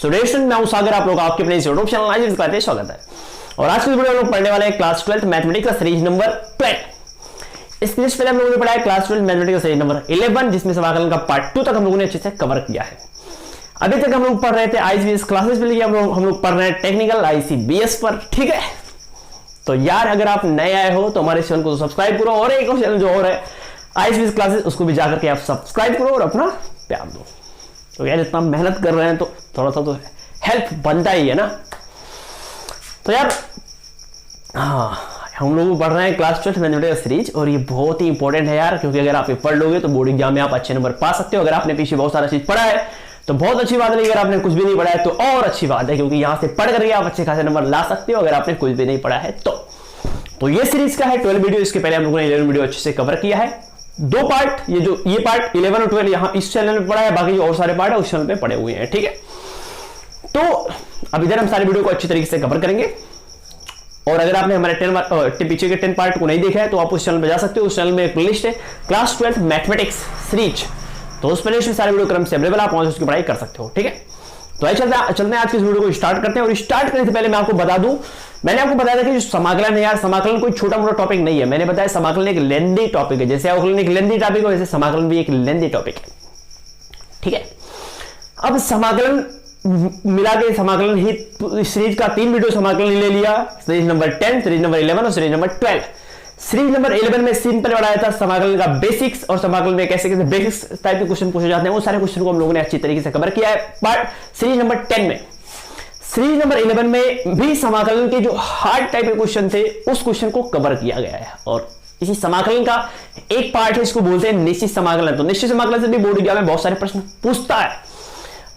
Student मैं हूं सागर, आप लोग आपके अपने यूट्यूब चैनल आज में स्वागत है। और आज की वीडियो हम लोग पढ़ने वाले हैं क्लास 12 मैथमेटिक्स का सीरीज नंबर 12। इस सीरीज पहले हम लोगों ने पढ़ा है क्लास 12 मैथमेटिक्स का सीरीज नंबर 11, जिसमें समाकलन का पार्ट 2 तक हम लोगों ने अच्छे से कवर किया है। अभी तक हम लोग पढ़ रहे थे आईसीबीएस क्लासेस पे, हम लोग पढ़ रहे हैं टेक्निकल आईसीबीएस पर, ठीक है। तो यार अगर आप नए आए हो तो हमारे चैनल को सब्सक्राइब करो, और एक चैनल जो और है आईसीबीएस क्लासेस, उसको भी जाकर के आप सब्सक्राइब करो और अपना प्यार दो। तो यार इतना मेहनत कर रहे हैं तो थोड़ा सा तो हेल्प बनता ही है ना। तो यार हम लोग पढ़ रहे हैं क्लास 12 मैथमेटिक्स सीरीज, और ये बहुत ही इंपॉर्टेंट है यार, क्योंकि अगर आप ये पढ़ लोगे तो बोर्ड एग्जाम में आप अच्छे नंबर पा सकते हो। अगर आपने पीछे बहुत सारा चीज पढ़ा है तो बहुत अच्छी बात है, अगर आपने कुछ भी नहीं पढ़ा है तो और अच्छी बात है, क्योंकि यहां से पढ़ करके आप अच्छे खासे नंबर ला सकते हो अगर आपने कुछ भी नहीं पढ़ा है तो ये सीरीज का है 12 वीडियो। इसके पहले हम लोगों ने 11 वीडियो अच्छे से कवर किया है। दो पार्ट, ये पार्ट 11 और 12 यहां इस चैनल में पढ़ा है, बाकी जो और सारे पार्ट है उस चैनल पे पड़े हुए हैं, ठीक है। तो अब इधर हम सारे वीडियो को अच्छी तरीके से कवर करेंगे। और अगर आपने हमारे 10 पीछे के 10 पार्ट को नहीं देखा है तो आप उस चैनल पे जा सकते हो। उस चैनल में एक प्लेलिस्ट है क्लास 12 मैथमेटिक्स सीरीज, तो उस प्लेलिस्ट में सारे वीडियो क्रम से अवेलेबल, आप वहां से उसकी पढ़ाई कर सकते हो, ठीक है। तो आइए चलते हैं आज के इस वीडियो को स्टार्ट करते हैं। और स्टार्ट करने से पहले मैं आपको बता दूं, मैंने आपको बताया था कि जो समाकलन है यार, समाकलन कोई छोटा मोटा टॉपिक नहीं है। मैंने बताया समाकलन एक लेंथी टॉपिक है, जैसे अवकलन एक लेंथी टॉपिक है वैसे समाकलन भी एक लेंथी टॉपिक है, ठीक है। अब समाकलन मिला के समाकलन ही सीरीज का 3 वीडियो समाकलन ले लिया, सीरीज नंबर 10, सीरीज नंबर 11 और सीरीज नंबर 12। सीरीज नंबर 11 में सिंपल पढ़ाया था समाकलन का बेसिक्स, और समाकलन में कैसे कैसे बेसिक्स टाइप के क्वेश्चन पूछे जाते हैं वो सारे क्वेश्चन को हम लोगों ने अच्छी तरीके से कवर किया है पार्ट सीरीज नंबर 10 में। सीरीज नंबर 11 में भी समाकलन के जो हार्ड टाइप के क्वेश्चन थे उस क्वेश्चन को कवर किया गया है। और इसी समाकलन का एक पार्ट है, इसको बोलते हैं निश्चित समाकलन। तो निश्चित समाकलन से भी बोर्ड एग्जाम में बहुत सारे प्रश्न पूछता है,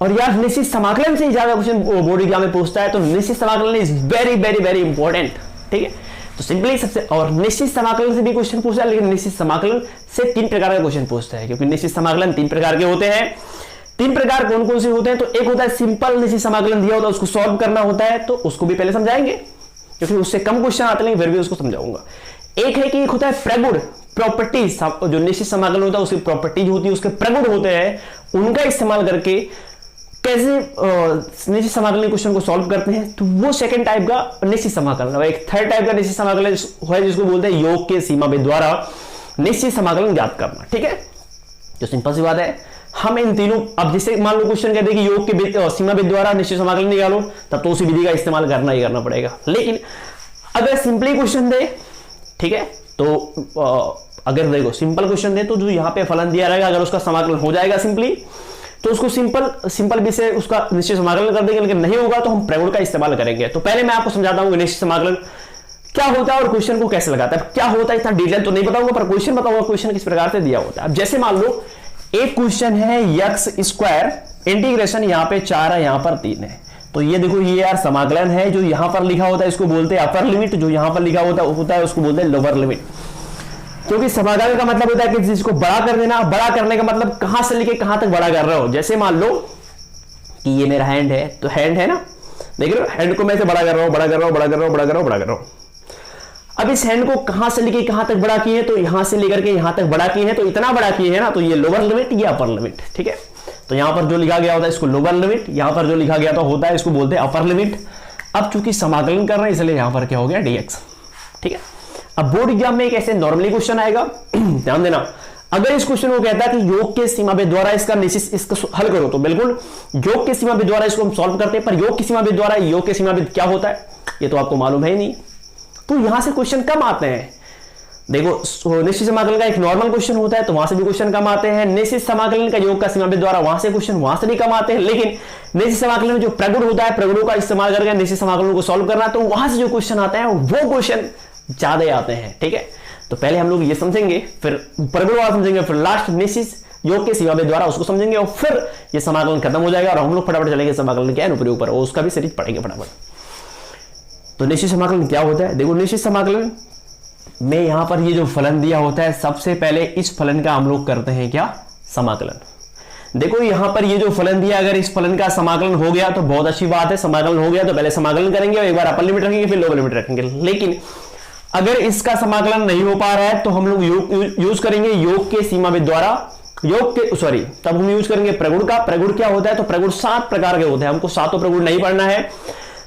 और यार निश्चित समाकलन से ज्यादा क्वेश्चन बोर्ड एग्जाम में पूछता है। तो निश्चित समाकलन is very very very important, ठीक है। तो सिंपली सबसे, और निश्चित समाकलन से भी क्वेश्चन पूछता है, लेकिन निश्चित समाकलन से 3 प्रकार के क्वेश्चन पूछता है, क्योंकि निश्चित समाकलन 3 प्रकार के होते हैं। 3 प्रकार कौन कौन से होते हैं? तो एक होता है सिंपल निश्चित समाकलन दिया होता है, उसको सॉल्व करना होता है, तो उसको भी पहले समझाएंगे क्योंकि उससे कम क्वेश्चन आते हैं, फिर भी उसको समझाऊंगा। एक है कि एक होता है प्रगुण प्रॉपर्टीज, जो निश्चित समाकलन होता है उसकी प्रॉपर्टीज होती है, उसके प्रगुण होते हैं, उनका इस्तेमाल करके कैसे निश्चित समाकलन क्वेश्चन को सॉल्व करते हैं, तो वो सेकंड टाइप का निश्चित समाकलन है। एक थर्ड टाइप का निश्चित समाकलन है जिसको बोलते हैं योग के सीमा वेद द्वारा निश्चित समाकलन ज्ञात करना, ठीक है। तो सिंपल सी बात है, हम इन तीनों, अब जैसे मान लो क्वेश्चन कहते हैं कि योग के सीमा वेद द्वारा निश्चित समाकलन निकालो, तब तो उसी विधि का इस्तेमाल करना ही करना पड़ेगा। लेकिन अगर सिंपली क्वेश्चन दे, ठीक है, तो अगर देखो सिंपल क्वेश्चन दे तो जो यहाँ पे फलन दिया रहेगा, अगर उसका समाकलन हो जाएगा सिंपली, तो उसको सिंपल भी से उसका निश्चित समाकलन कर देंगे। लेकिन नहीं होगा तो हम प्रगुण का इस्तेमाल करेंगे। तो पहले मैं आपको समझाता हूं कि निश्चित समाकलन क्या होता है और क्वेश्चन को कैसे लगाता है। क्या होता है इतना डिटेल तो नहीं बताऊंगा, पर क्वेश्चन बताऊंगा क्वेश्चन किस प्रकार से दिया होता है। अब जैसे मान लो एक क्वेश्चन है x स्क्वायर इंटीग्रेशन, यहाँ पे 4 है, यहाँ पर 3 है। तो ये देखो, ये यार समाकलन है, जो यहाँ पर लिखा होता है इसको बोलते हैं अपर लिमिट, जो यहाँ पर लिखा होता है उसको बोलते हैं लोअर लिमिट। क्योंकि समाकलन का मतलब होता है कि चीज को बड़ा कर देना। बड़ा करने का मतलब कहां से लेके कहां तक बड़ा कर रहे हो। जैसे मान लो कि ये मेरा हैंड है, तो हैंड है ना, देख रहे हो, हैंड को मैं ऐसे बड़ा कर रहा हूं, बड़ा कर रहा हूं, बड़ा कर रहा हूं, बड़ा कर रहा हूं, बड़ा कर रहा हूं। अब इस हैंड को कहां से लेके कहां तक बड़ा किए, तो यहां से लेकर के यहां तक बड़ा किए हैं, तो इतना बड़ा किए हैं ना, तो ये लोअर लिमिट, ये अपर लिमिट, ठीक है। तो यहां पर जो लिखा गया होता है इसको लोअर लिमिट, यहां पर जो लिखा गया होता है इसको बोलते हैं अपर लिमिट। अब चूंकि समाकलन कर रहे हैं इसलिए यहां पर क्या हो गया dx, ठीक है। अब बोर्ड एग्जाम में एक ऐसे नॉर्मली क्वेश्चन आएगा, ध्यान देना, अगर इस क्वेश्चन को कहता है कि योग के सीमा वेद द्वारा इसका हल करो, तो बिल्कुल योग के सीमा वेद द्वारा इसको हम सॉल्व करते हैं। पर योग के सीमा वेद द्वारा, योग के सीमा वेद क्या होता है ये तो आपको मालूम है ही नहीं, तो यहां से क्वेश्चन कम आते हैं। देखो निश्चित समाकलन का एक नॉर्मल क्वेश्चन होता है तो वहां से भी क्वेश्चन कम आते हैं। निश्चित समाकलन का योग का सीमा वेद द्वारा वहां से क्वेश्चन वहां से भी कम आते हैं। लेकिन निश्चित समाकलन में जो प्रगुण होता है, प्रगुणों का इस्तेमाल करके निश्चित समाकलन को सॉल्व करना, तो वहां से जो क्वेश्चन आते हैं वो क्वेश्चन ज्यादा आते हैं, ठीक है। तो पहले हम लोग ये समझेंगे, फिर प्रगुण वाला समझेंगे, फिर लास्ट निश्चित योग के सीमा वेद द्वारा उसको समझेंगे, और फिर ये समाकलन खत्म हो जाएगा और हम लोग फटाफट चलेंगे समाकलन क्या है ऊपर, और उसका भी सीरीज पढ़ेंगे फटाफट। तो निश्चित समाकलन क्या होता है, देखो निश्चित समाकलन में यहां पर ये जो फलन दिया होता है, सबसे पहले इस फलन का हम लोग करते हैं क्या, समाकलन। देखो यहां पर ये जो फलन दिया, अगर इस फलन का समाकलन हो गया तो बहुत अच्छी बात है, समाकलन हो गया तो पहले समाकलन करेंगे और एक बार अपर लिमिट रखेंगे फिर लोअर लिमिट रखेंगे। लेकिन अगर इसका समाकलन नहीं हो पा रहा है तो हम लोग यूज करेंगे योग के सीमा वेद द्वारा योग के सॉरी तब हम यूज करेंगे प्रगुण का। प्रगुण क्या होता है, तो प्रगुण 7 प्रकार के होते हैं, हमको सातों प्रगुण नहीं पढ़ना है,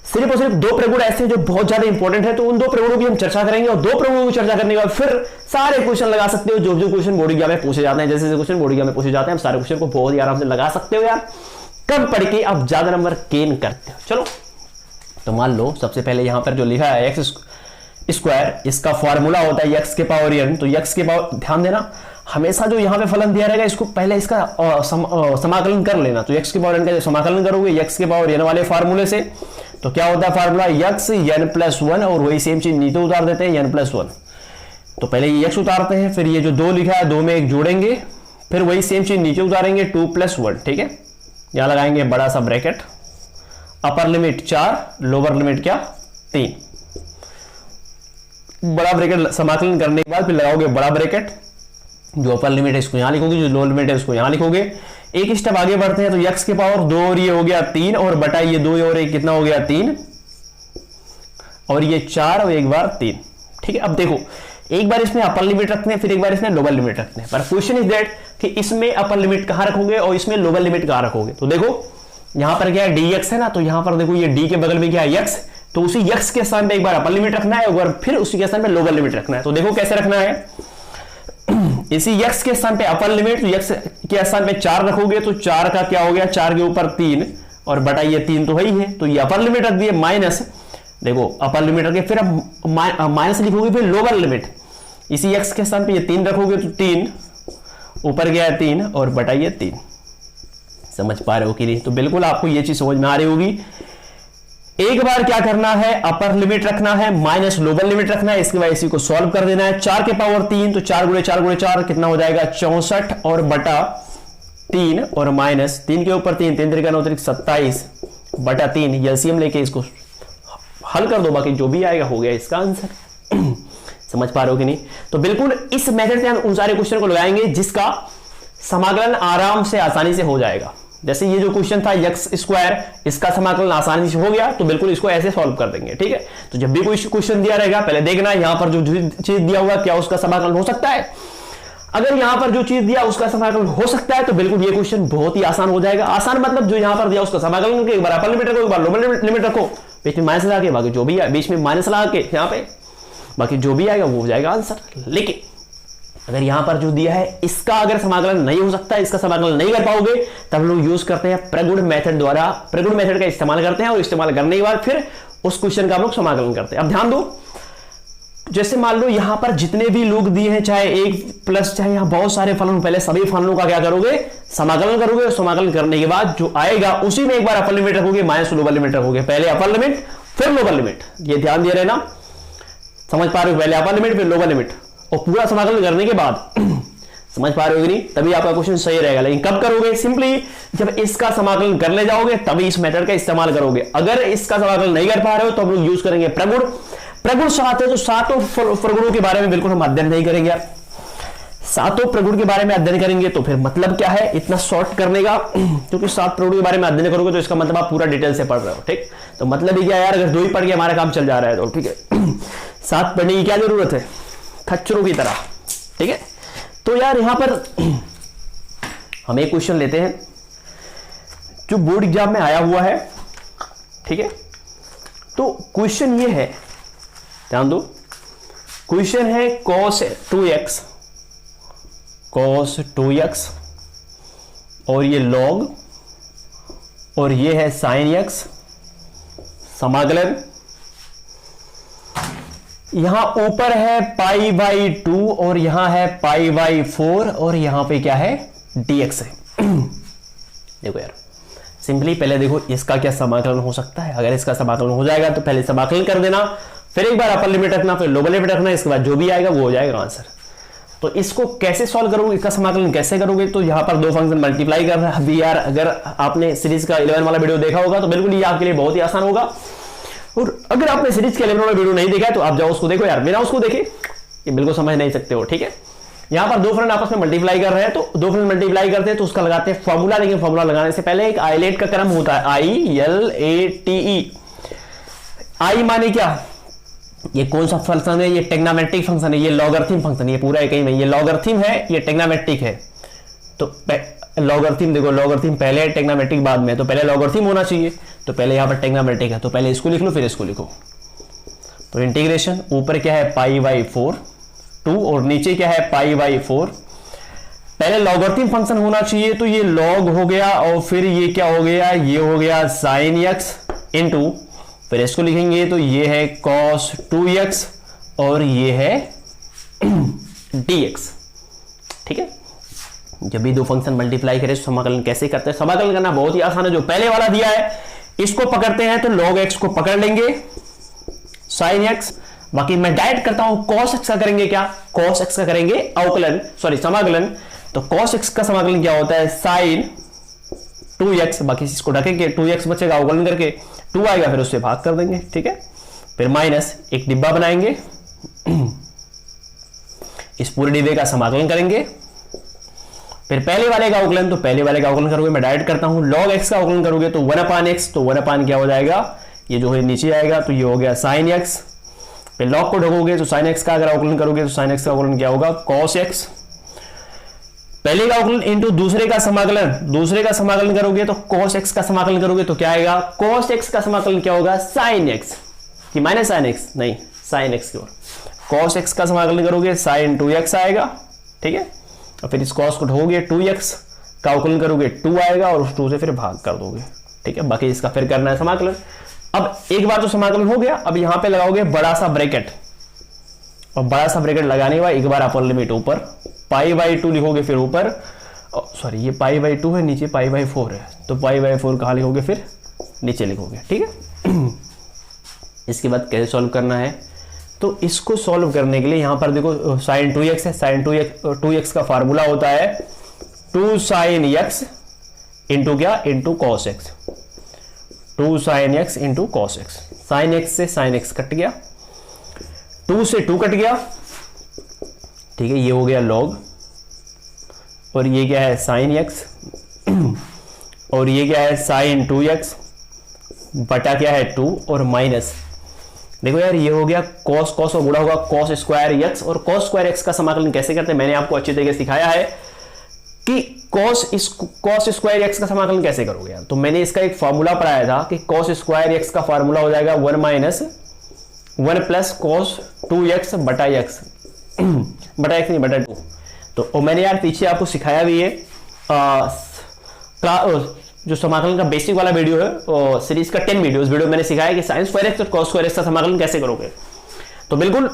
सिर्फ और सिर्फ 2 प्रगुण ऐसे हैं जो बहुत ज्यादा इंपॉर्टेंट है, तो उन 2 प्रगुणों की हम चर्चा करेंगे और 2 प्रगुणों की चर्चा करने के बाद फिर सारे क्वेश्चन लगा सकते हो जो जो क्वेश्चन बोर्ड एग्जाम में पूछे जाते हैं। जैसे क्वेश्चन बोर्ड एग्जाम में पूछे जाते हैं, हम सारे क्वेश्चन को बहुत ही आराम से लगा सकते हो यार, कम पढ़ के आप ज्यादा नंबर गेन करते हो। चलो तो मान लो सबसे पहले यहां पर जो लिखा है एक्स स्क्वायर, इसका फॉर्मूला होता है x के पावर n, तो x के पावर, ध्यान देना हमेशा जो यहां पे फलन दिया रहेगा इसको पहले इसका समाकलन कर लेना। तो x के पावर n का समाकलन करोगे x के पावर n वाले फार्मूले से, तो क्या होता है फार्मूला x n+1, और वही सेम चीज नीचे उतार देते हैं n+1। तो पहले ये x उतारते हैं, फिर ये जो 2 लिखा है 2 में 1 जोड़ेंगे, फिर वही सेम चीज नीचे उतारेंगे 2+1, ठीक है। यहां लगाएंगे बड़ा सा bracket, upper limit 4, lower limit क्या 3, बड़ा ब्रैकेट समाकलन करने के बाद फिर लगाओगे बड़ा ब्रैकेट, जो अपर लिमिट है इसको यहां लिखोगे, जो लोअर लिमिट है उसको यहां लिखोगे। एक स्टेप आगे बढ़ते हैं, तो x के पावर 2 और ये हो गया 3, और बटा ये 2 और 1 कितना हो गया 3, और ये 4 और एक बार 3, ठीक है। अब देखो एक बार इसमें अपर लिमिट रखते हैं, फिर एक बार इसमें लोअर लिमिट रखते हैं, पर क्वेश्चन इज दैट कि इसमें अपर लिमिट कहां रखोगे और इसमें लोअर लिमिट कहां रखोगे। तो देखो यहां पर क्या है dx है ना, तो यहां पर देखो ये d के बगल में क्या है x, तो उसी x के स्थान पे एक बार अपर लिमिट रखना है, एक बार फिर उसी के स्थान पे लोअर लिमिट रखना है। तो देखो कैसे रखना है, इसी x के स्थान पे अपर लिमिट, तो x के स्थान पे 4 रखोगे, तो 4 का क्या हो गया 4 के ऊपर 3, और बटा ये 3 तो वही है, तो ये अपर लिमिट रख दिए, माइनस देखो अपर लिमिट रख के फिर अब माइनस लिखोगे, फिर लोअर लिमिट, इसी x के स्थान पे ये 3 रखोगे, तो 3 ऊपर गया 3 और बटा ये 3। समझ पा रहे हो कि नहीं? तो बिल्कुल आपको ये चीज समझ में आ रही होगी। एक बार क्या करना है, अपर लिमिट रखना है माइनस लोअर लिमिट रखना है, इसके बाद इसी को सॉल्व कर देना है। 4 के पावर 3, तो 4 गुणे 4 गुणे 4 कितना हो जाएगा 64, और बटा 3 और माइनस 3 के ऊपर 3, 3 3 9 27 बटा 3, एलसीएम लेके इसको हल कर दो, बाकी जो भी आएगा हो गया इसका आंसर। समझ पा रहे हो कि नहीं? तो बिल्कुल इस मेथड से हम उन सारे क्वेश्चन को लगाएंगे जिसका समाकलन आराम से आसानी से हो जाएगा। जैसे ये जो क्वेश्चन था x स्क्वायर, इसका समाकलन आसानी से हो गया, तो बिल्कुल इसको ऐसे सॉल्व कर देंगे, ठीक है। तो जब भी कोई क्वेश्चन दिया रहेगा पहले देखना यहां पर जो चीज दिया हुआ क्या उसका समाकलन हो सकता है। अगर यहां पर जो चीज दिया उसका समाकलन हो सकता है तो बिल्कुल ये क्वेश्चन बहुत ही आसान हो जाएगा। आसान मतलब जो यहां पर दिया उसका समाकलन करके एक बार अपर लिमिट रखो, एक बार लोअर लिमिट रखो, बीच में माइनस लगा के, बाकी जो भी है बीच में माइनस लगा के यहां पे, बाकी जो भी आएगा वो हो जाएगा आंसर। लेकिन अगर यहां पर जो दिया है इसका अगर समाकलन नहीं हो सकता, इसका समाकलन नहीं कर पाओगे, तब लोग यूज करते हैं प्रगुण मेथड द्वारा, प्रगुण मेथड का इस्तेमाल करते हैं, और इस्तेमाल करने के बाद फिर उस क्वेश्चन का हम लोग समाकलन करते हैं। अब ध्यान दो, जैसे मान लो यहां पर जितने भी लोग दिए हैं, चाहे 1 प्लस चाहे यहां बहुत सारे फलन, पहले सभी फलनों का क्या करोगे समाकलन करोगे, और समाकलन करने के बाद जो आएगा उसी में एक बार अपर लिमिट रखोगे माइनस लोअर लिमिट रखोगे, पहले अपर लिमिट फिर लोअर लिमिट, ये ध्यान दे रहे ना, समझ पा रहे हो? पहले अपर लिमिट फिर लोअर लिमिट, और पूरा समाकलन करने के बाद समझ पा रहे हो कि नहीं, तभी आपका क्वेश्चन सही रहेगा। लेकिन कब करोगे? सिंपली जब इसका समाकलन कर ले जाओगे तभी इस मेथड का इस्तेमाल करोगे। अगर इसका समाकलन नहीं कर पा रहे हो तो हम लोग यूज करेंगे प्रगुण। प्रगुण 7 है, तो सातों प्रगुणों के बारे में बिल्कुल हम अध्ययन नहीं करेंगे यार, सातों प्रगुण के बारे में अध्ययन करेंगे तो फिर मतलब क्या है इतना शॉर्ट करने का, क्योंकि 7 प्रगुण के बारे में अध्ययन करोगे तो इसका मतलब आप पूरा डिटेल से पढ़ रहे हो, ठीक। तो मतलब ही क्या यार, अगर 2 ही पढ़ के हमारा काम चल जा रहा है तो ठीक है, 7 पढ़ने की क्या जरूरत है खच्चरों की तरह, ठीक है। तो यार यहां पर हम एक क्वेश्चन लेते हैं जो बोर्ड एग्जाम में आया हुआ है, ठीक है। तो क्वेश्चन ये है, ध्यान दो, क्वेश्चन है cos 2x और ये log और ये है sin x, समाकलन यहां ऊपर है π/2 और यहां है π/4 और यहां पे क्या है dx है। देखो यार सिंपली पहले देखो इसका क्या समाकलन हो सकता है। अगर इसका समाकलन हो जाएगा तो पहले समाकलन कर देना, फिर एक बार अपर लिमिट रखना, फिर लोअर लिमिट रखना, इसके बाद जो भी आएगा वो हो जाएगा आंसर। तो इसको कैसे सॉल्व करोगे, इसका समाकलन कैसे करोगे? तो यहां पर 2 फंक्शन मल्टीप्लाई कर रहा है यार। अगर आपने सीरीज का 11 वाला वीडियो देखा होगा तो बिल्कुल ये आपके लिए बहुत ही आसान होगा, और अगर आपने सीरीज के 11 वाला वीडियो नहीं देखा है तो आप जाओ उसको देखो यार, बिना उसको देखे ये बिल्कुल समझ नहीं सकते हो, ठीक है। यहां पर 2 फ्रेंड आपस में मल्टीप्लाई कर रहे हैं, तो 2 फ्रेंड मल्टीप्लाई करते हैं तो उसका लगाते हैं फॉर्मूला। लेकिन फॉर्मूला लगाने से पहले एक आइलेट का क्रम होता है, ILATE। आई माने क्या, ये कौन सा फंक्शन है, ये टेग्नामेट्रिक फंक्शन है, ये लॉगरिथम फंक्शन, ये पूरा एक ही में, ये लॉगरिथम है, ये टेग्नामेट्रिक है, तो लॉगरिथम देखो, लॉगरिथम पहले है, ट्रिग्नोमेट्रिक बाद में, तो पहले लॉगरिथम होना चाहिए, तो पहले यहाँ पर ट्रिग्नोमेट्रिक है, तो पहले इसको लिख लो फिर इसको लिखो। तो इंटीग्रेशन ऊपर क्या है π/4 2 और नीचे क्या है π/4। पहले लॉगरिथम फंक्शन होना चाहिए, तो ये लॉग हो गया और फिर ये क्या हो गया, ये हो गया sin x इंटू, फिर इसको लिखेंगे तो ये है cos 2x और ये है dx। ठीक है, जब भी दो फंक्शन मल्टीप्लाई करें तो समाकलन कैसे करते हैं? समाकलन करना बहुत ही आसान है। जो पहले वाला दिया है इसको पकड़ते हैं तो log x को पकड़ लेंगे sin x, बाकी मैं डायरेक्ट करता हूं cos x का करेंगे क्या, cos x का करेंगे अवकलन, सॉरी समाकलन। तो cos x का समाकलन क्या होता है sin 2x, बाकी इसको ढकेंगे 2x बचेगा, अवकलन करके 2 आएगा, फिर उससे भाग कर देंगे। ठीक है, फिर माइनस एक डिब्बा बनाएंगे, इस पूरे डिब्बे का समाकलन करेंगे, फिर पहले वाले का अवकलन, तो पहले वाले का अवकलन करोगे, मैं डायरेक्ट करता हूं log x का अवकलन करोगे तो 1/x, तो 1 क्या हो जाएगा, ये जो है नीचे आएगा, तो ये हो गया sin x। फिर log को ढकोगे तो sin x का अगर अवकलन करोगे तो sin x का अवकलन क्या होगा, cos x। पहले का अवकलन इंटू दूसरे का समाकलन, दूसरे का समाकलन करोगे तो cos x का समाकलन करोगे तो क्या आएगा, cos x का समाकलन क्या होगा, sin x कि माइनस sin x, नहीं sin x की ओर, cos x का समाकलन करोगे sin 2x आएगा। ठीक है, और फिर इस cos को ढकोगे 2x का अवकलन करोगे 2 आएगा और उस 2 से फिर भाग कर दोगे। ठीक है, बाकी इसका फिर करना है समाकलन। अब एक बार तो समाकलन हो गया, अब यहां पे लगाओगे बड़ा सा ब्रैकेट, और बड़ा सा ब्रैकेट लगाने के बाद एक बार अपर लिमिट ऊपर π/2 लिखोगे, फिर ऊपर सॉरी ये π/2 है, नीचे π/4 है, तो π/4 कहाँ लिखोगे, फिर नीचे लिखोगे। ठीक है, इसके बाद कैसे सॉल्व करना है, तो इसको सॉल्व करने के लिए यहां पर देखो sin 2x है, sin 2x का फार्मूला होता है 2 sin x इंटू क्या, into cos x, 2 sin x into cos x। sin x से sin x कट गया, 2 से 2 कट गया। ठीक है, ये हो गया log, और ये क्या है sin x, और ये क्या है sin 2x बटा क्या है 2 और माइनस, देखो यार ये हो गया cos cos और गुणा होगा cos स्क्वायर x, और cos स्क्वायर x का समाकलन कैसे करते हैं मैंने आपको अच्छी तरीके से सिखाया है कि cos स्क्वायर x का समाकलन कैसे करोगे। तो मैंने इसका एक फार्मूला पढ़ाया था कि cos स्क्वायर x का फार्मूला हो जाएगा 1 माइनस 1 प्लस cos 2x बटा x बटा x नहीं बटा 2। तो मैंने यार पीछे आपको सिखाया भी है, जो समाकलन का बेसिक वाला वीडियो है सीरीज का 10 वीडियो, उस वीडियो मैंने सिखाया कि sin स्क्वायर x और cos स्क्वायर x का समाकलन कैसे करोगे। तो बिल्कुल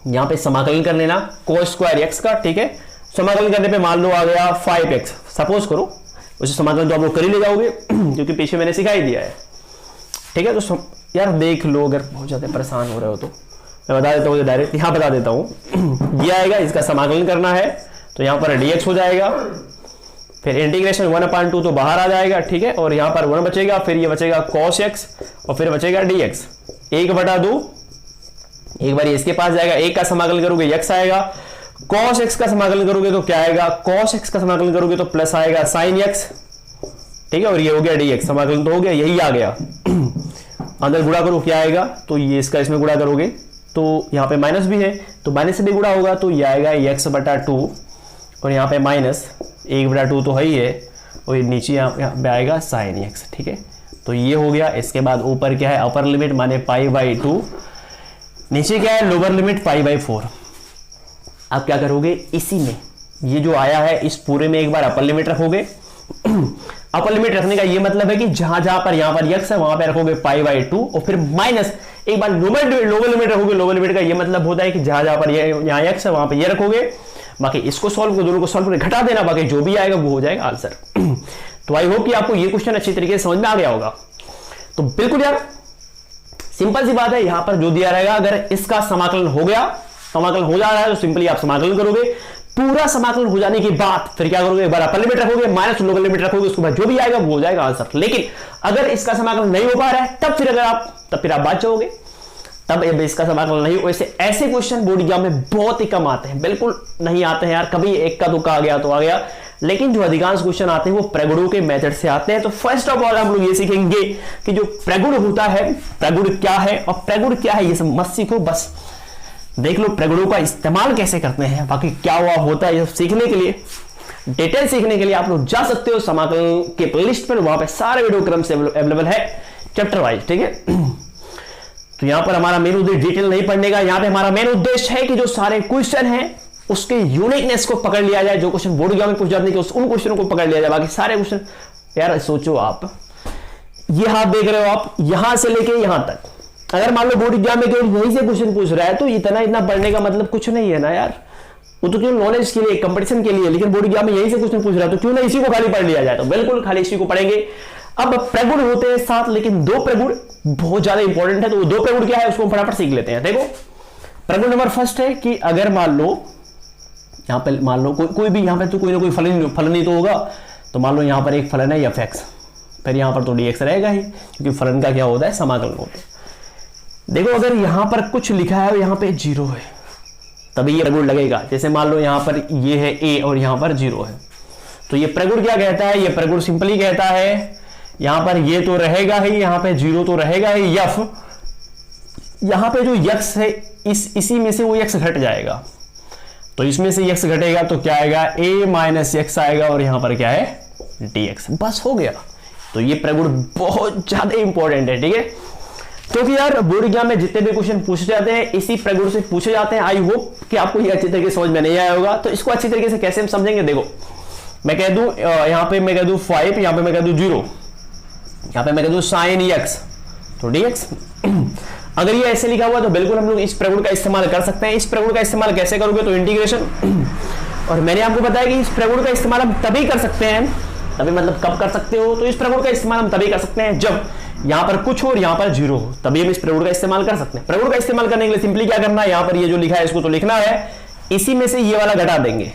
यहां पे समाकलन कर लेना cos स्क्वायर x का। ठीक है, समाकलन करने पे मान लो आ गया 5x, सपोज करो, उसे समाकलन तो आप लोग कर ही ले जाओगे क्योंकि पीछे मैंने सिखा ही दिया है। ठीक है, तो यार देख लो, अगर बहुत ज्यादा परेशान हो रहे हो तो मैं बता देता हूँ, डायरेक्ट यहां बता देता हूँ। ये आएगा, इसका समाकलन करना है तो यहां पर dx हो जाएगा, फिर इंटीग्रेशन 1/2 तो बाहर आ जाएगा। ठीक है, और यहां पर 1 बचेगा, फिर ये बचेगा cos x और फिर बचेगा dx 1/2, एक बार इसके पास जाएगा, एक का समाकलन करोगे x आएगा, cos x का समाकलन करोगे तो क्या आएगा, cos x का समाकलन करोगे तो प्लस आएगा sin x। ठीक है, और ये हो गया dx, समाकलन तो हो गया, यही आ गया। अंदर गुणा करो क्या आएगा, तो ये इसका इसमें गुणा करोगे तो यहाँ पे माइनस भी है तो माइनस से भी गुणा होगा तो ये आएगा x/2, और यहाँ पे माइनस 1/2 तो है ही है, और ये नीचे यहाँ पे आएगा sin x। ठीक है, तो ये हो गया। इसके बाद ऊपर क्या है, अपर लिमिट माने π/2, नीचे क्या है लोअर लिमिट π/4। आप क्या करोगे, इसी में ये जो आया है इस पूरे में एक बार अपर लिमिट रखोगे। अपर लिमिट रखने का ये मतलब है कि जहां जहां पर यहां पर x है वहां पे रखोगे π/2, और फिर माइनस एक बार लोअर लिमिट रखोगे। लोअर लिमिट का ये मतलब होता है कि जहां जहां पर यहाँ x है वहां पे ये रखोगे। बाकी इसको सॉल्व को दोनों को सॉल्व करके घटा देना, बाकी जो भी आएगा वो हो जाएगा आंसर। तो आई होप कि आपको ये क्वेश्चन अच्छी तरीके से समझ में आ गया होगा। तो बिल्कुल यार सिंपल सी बात है, यहां पर जो दिया रहेगा अगर इसका समाकलन हो गया, समाकलन हो जा रहा है तो सिंपली आप समाकलन करोगे। पूरा समाकलन हो जाने के बाद फिर क्या करोगे, एक बार अपर लिमिट रखोगे, माइनस लोअर लिमिट रखोगे, उसके बाद जो भी आएगा वो हो जाएगा आंसर। लेकिन अगर इसका समाकलन नहीं हो पा रहा है तब फिर आप बात जाओगे, तब इसका समाकलन नहीं। वैसे ऐसे क्वेश्चन बोर्ड एग्जाम में बहुत ही कम आते हैं, बिल्कुल नहीं आते हैं यार, कभी एक का दुक्का आ गया तो आ गया, लेकिन जो अधिकांश क्वेश्चन आते हैं वो प्रगुणों के मेथड से आते हैं। तो फर्स्ट ऑफ ऑल हम लोग ये सीखेंगे कि जो प्रगुण होता है, प्रगुण क्या है और प्रगुण क्या है ये सब मत सीखो, बस देख लो प्रगुणों का इस्तेमाल कैसे करते हैं। बाकी क्या हुआ होता है ये सीखने के लिए डिटेल सीखने के लिए आप लोग जा सकते हो समाकलन के प्लेलिस्ट पर, वहां पे सारे वीडियो क्रम से अवेलेबल है चैप्टर वाइज, ठीक है। तो यहां पर हमारा मेन उद्देश्य डिटेल नहीं पढ़ने का, यहां पे हमारा मेन उद्देश्य है कि जो सारे क्वेश्चन हैं उसके यूनिकनेस को पकड़ लिया जाए। जो क्वेश्चन बोर्ड एग्जाम में पूछ जाते हैं उन क्वेश्चनों को पकड़ लिया जाए। बाकी सारे क्वेश्चन यार सोचो, आप ये हाथ देख रहे हो, आप यहां से लेके यहां तक, अगर मान लो बोर्ड एग्जाम में केवल यहीं से क्वेश्चन पूछ रहा है तो इतना पढ़ने का मतलब कुछ नहीं है ना यार। वो तो केवल नॉलेज के लिए, कंपटीशन के लिए, लेकिन बोर्ड एग्जाम में यहीं से क्वेश्चन पूछ रहा है तो क्यों ना इसी को खाली पढ़ लिया जाए। तो बिल्कुल खाली इसी को पढ़ेंगे। अब प्रगुण होते हैं 7, लेकिन 2 प्रगुण बहुत ज्यादा इंपॉर्टेंट है। तो वो 2 प्रगुण क्या है उसको हम फटाफट सीख लेते हैं। देखो प्रगुण नंबर फर्स्ट है कि अगर मान लो यहां पे मान लो कोई भी यहां पे तो कोई ना कोई फलन ही तो होगा। तो मान लो यहां पर एक फलन है f(x), फिर यहां पर तो dx रहेगा ही, क्योंकि फलन का क्या होता है, समाकलन होता है। देखो अगर यहां पर कुछ लिखा है और यहां पे 0 है तभी ये प्रगुण लगेगा। जैसे मान लो यहां पर ये है a और यहां पर 0 है, तो ये प्रगुण क्या कहता है, ये प्रगुण सिंपली कहता है यहां पर ये तो रहेगा ही, यहां पे 0 तो रहेगा ही, f यहां पे जो x है इसी में से वो x घट जाएगा। तो इसमें से x घटेगा तो क्या आएगा, a माइनस x आएगा और यहां पर क्या है dx, बस हो गया। तो ये प्रगुण बहुत ज्यादा इंपॉर्टेंट है, ठीक है। क्योंकि यार बोर्ड एग्जाम में जितने भी क्वेश्चन पूछे जाते हैं इसी प्रगुण से पूछे जाते हैं। आई होप कि आपको ये अच्छी तरीके से समझ में नहीं आया होगा। तो इसको अच्छी तरीके से कैसे हम समझेंगे, देखो मैं कह दूं यहां पे मैं कह दूं 5, यहां पे मैं कह दूं 0, यहां पे मैं कह दूं sin x तो dx। अगर ये ऐसे लिखा हुआ तो बिल्कुल हम लोग इस प्रगुण का इस्तेमाल कर सकते हैं। इस प्रगुण का इस्तेमाल कैसे करोगे, तो इंटीग्रेशन। और मैंने आपको बताया कि इस प्रगुण का इस्तेमाल हम तभी कर सकते हैं, तभी मतलब कब कर सकते हो, तो इस प्रगुण का इस्तेमाल हम तभी कर सकते हैं जब यहां पर कुछ हो और यहां पर 0 हो, तभी हम इस प्रगुण का इस्तेमाल कर सकते हैं। प्रगुण का इस्तेमाल करने के लिए सिंपली क्या करना है, यहां पर ये जो लिखा है इसको तो लिखना है, इसी में से ये वाला घटा देंगे।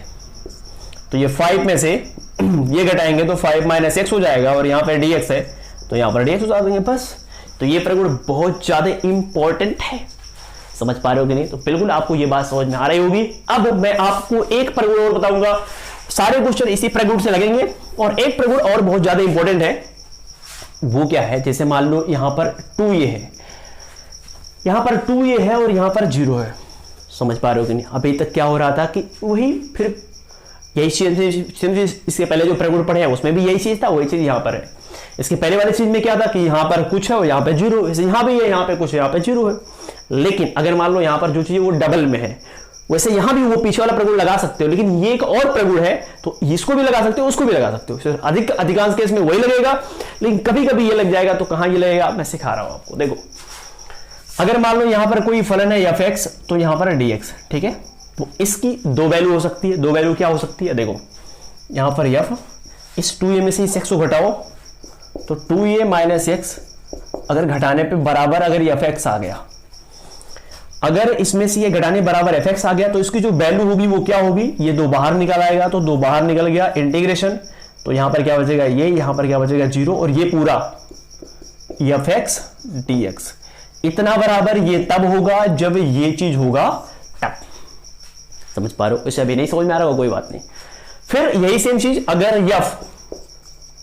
तो ये 5 में से ये घटाएंगे तो 5 माइनस x हो जाएगा और यहां पर dx है तो यहां पर dx उतार देंगे, बस। तो ये प्रगुण बहुत ज्यादा इंपॉर्टेंट है, समझ पा रहे हो कि नहीं। तो बिल्कुल आपको ये बात समझ में आ रही होगी। अब मैं आपको एक प्रगुण और बताऊंगा, सारे क्वेश्चन इसी प्रगुण से लगेंगे। और एक प्रगुण और बहुत ज्यादा इंपॉर्टेंट है, वो क्या है, जैसे मान लो यहां पर 2a है, यहां पर 2a है और यहां पर 0 है, समझ पा रहे हो कि नहीं। अभी तक क्या हो रहा था कि वही फिर यही चीज इसके पहले जो प्रगुण पढ़े हैं उसमें भी यही चीज था, वही चीज यहां पर है। इसके पहले वाली चीज में क्या था कि यहां पर कुछ है और यहां पे 0, वैसे यहां भी है, यहां पे कुछ है, यहां पे 0 है। लेकिन अगर मान लो यहां पर जो चीज है वो डबल में है, वैसे यहां भी वो पीछे वाला प्रगुण लगा सकते हो, लेकिन ये एक और प्रगुण है तो इसको भी लगा सकते हो, उसको भी लगा सकते हो। अधिकांश केस में वही लगेगा, लेकिन कभी कभी ये लग जाएगा। तो कहां ये लगेगा, मैं सिखा रहा हूं आपको। देखो अगर मान लो यहां पर कोई फलन है f(x) तो यहां पर dx, ठीक है। तो इसकी 2 वैल्यू हो सकती है। 2 वैल्यू क्या हो सकती है, देखो यहां पर f, इस 2a में से इस x को घटाओ तो 2a माइनस x अगर घटाने पे बराबर अगर f(x) आ गया, अगर इसमें से ये घटाने बराबर f(x) आ गया तो इसकी जो वैल्यू होगी वो क्या होगी, ये 2 बाहर निकल आएगा। तो 2 बाहर निकल गया, इंटीग्रेशन, तो यहां पर क्या बचेगा, ये यहां पर क्या बचेगा 0 और ये पूरा f(x) dx। इतना बराबर ये तब होगा जब ये चीज होगा तब, समझ पा रहे हो। इसे अभी नहीं समझ में आ रहा होगा, कोई बात नहीं। फिर यही सेम चीज अगर f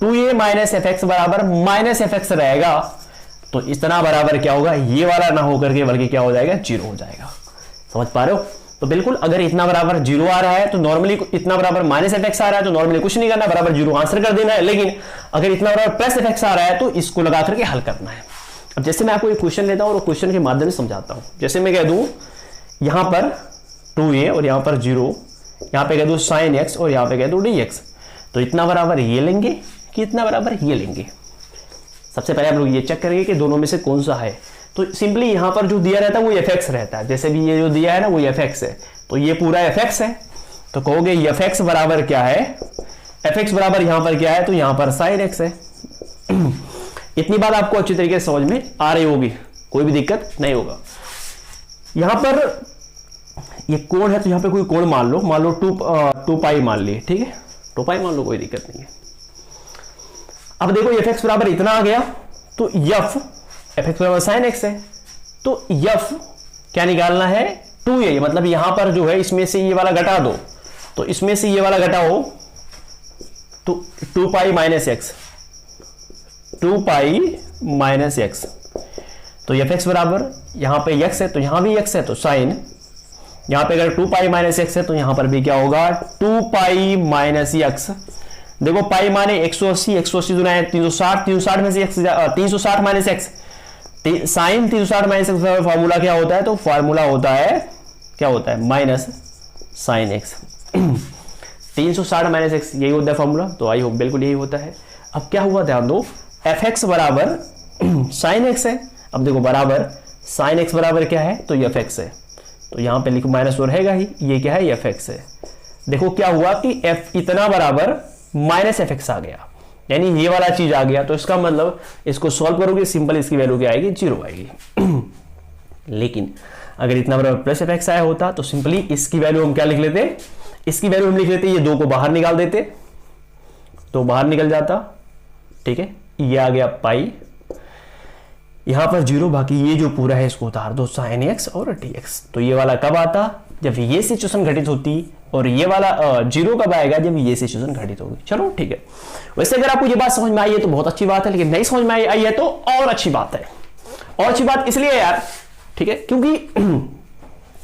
2a माइनस f(x) बराबर माइनस f(x) रहेगा तो इतना बराबर क्या होगा, ये वाला ना होकर के बल्कि क्या हो जाएगा, 0 हो जाएगा, समझ पा रहे हो। तो बिल्कुल अगर इतना बराबर 0 आ रहा है तो नॉर्मली, इतना बराबर माइनस f(x) आ रहा है तो नॉर्मली कुछ नहीं करना, बराबर 0 आंसर कर देना है। लेकिन अगर इतना बराबर प्लस f(x) आ रहा है तो इसको लगा करके हल करना है। अब जैसे मैं आपको एक क्वेश्चन लेता हूं और क्वेश्चन के माध्यम से समझाता हूं। जैसे मैं कह दूं यहां पर 2a और यहां पर 0, यहां पे कह दूं sin x और यहां पे कह दूं dx, तो इतना बराबर ये लेंगे कि इतना बराबर ये लेंगे। सबसे पहले हम लोग ये चेक करेंगे कि दोनों में से कौन सा है। तो सिंपली यहां पर जो दिया रहता है वो f(x) रहता है। जैसे भी ये जो दिया है ना वो f(x) है, तो ये पूरा f(x) है। तो कहोगे f(x) बराबर क्या है, f(x) बराबर यहां पर क्या है, तो यहां पर sin x है। इतनी बात आपको अच्छी तरीके से समझ में आ रही होगी, कोई भी दिक्कत नहीं होगा। यहां पर ये कोण है तो यहां पे कोई कोण मान लो 2 पाई मान लिए, ठीक है, 2 पाई मान लो, कोई दिक्कत नहीं है। अब देखो f(x) बराबर इतना आ गया तो f(x) बराबर sin x है, तो f क्या निकालना है, 2a, मतलब यहां पर जो है इसमें से ये वाला घटा दो, तो इसमें से ये वाला घटाओ तो 2 पाई माइनस x, 2 पाई माइनस x। तो f(x) बराबर यहां पे x है तो यहां भी x है, तो साइन यहाँ पे अगर 2 पाई माइनस एक्स है तो यहाँ पर भी क्या होगा 2 पाई माइनस एक्स। देखो पाई माने 180, 180 गुना है 360, 360 में से x 360 minus x, sine 360 minus x का फॉर्मूला क्या होता है, तो फॉर्मूला होता है क्या होता है minus sine x. 360 minus x यही होता है फॉर्मूला, तो आई होप बिल्कुल यही होता है। अब क्या हुआ ध्यान दो, एफ एक्स बराबर साइन एक्स है। अब देखो बराबर साइन एक्स बराबर क्या है, तो एफ एक्स है, तो यहां पे लिखो माइनस तो रहेगा ही, ये क्या है एफ एक्स है। देखो क्या हुआ कि एफ इतना बराबर माइनस एफ एक्स आ गया, यानी ये वाला चीज आ गया, तो इसका मतलब इसको सॉल्व करोगे सिंपल इसकी वैल्यू क्या आएगी 0 आएगी। लेकिन अगर इतना बराबर प्लस एफ एक्स आया होता तो सिंपली इसकी वैल्यू हम क्या लिख लेते, इसकी वैल्यू हम लिख लेते ये 2 को बाहर निकाल देते तो बाहर निकल जाता, ठीक है। ये आ गया पाई, यहां पर 0, बाकी ये जो पूरा है इसको उतार दो साइन एक्स और टी एक्स। तो ये वाला कब आता, जब ये सिचुएशन घटित होती, और ये वाला 0 कब आएगा, जब ये सिचुएशन घटित होगी। चलो ठीक है। वैसे अगर आपको ये बात समझ में आई है तो बहुत अच्छी बात है, लेकिन नहीं समझ में आई है तो और अच्छी बात है। और अच्छी बात इसलिए यार, ठीक है, क्योंकि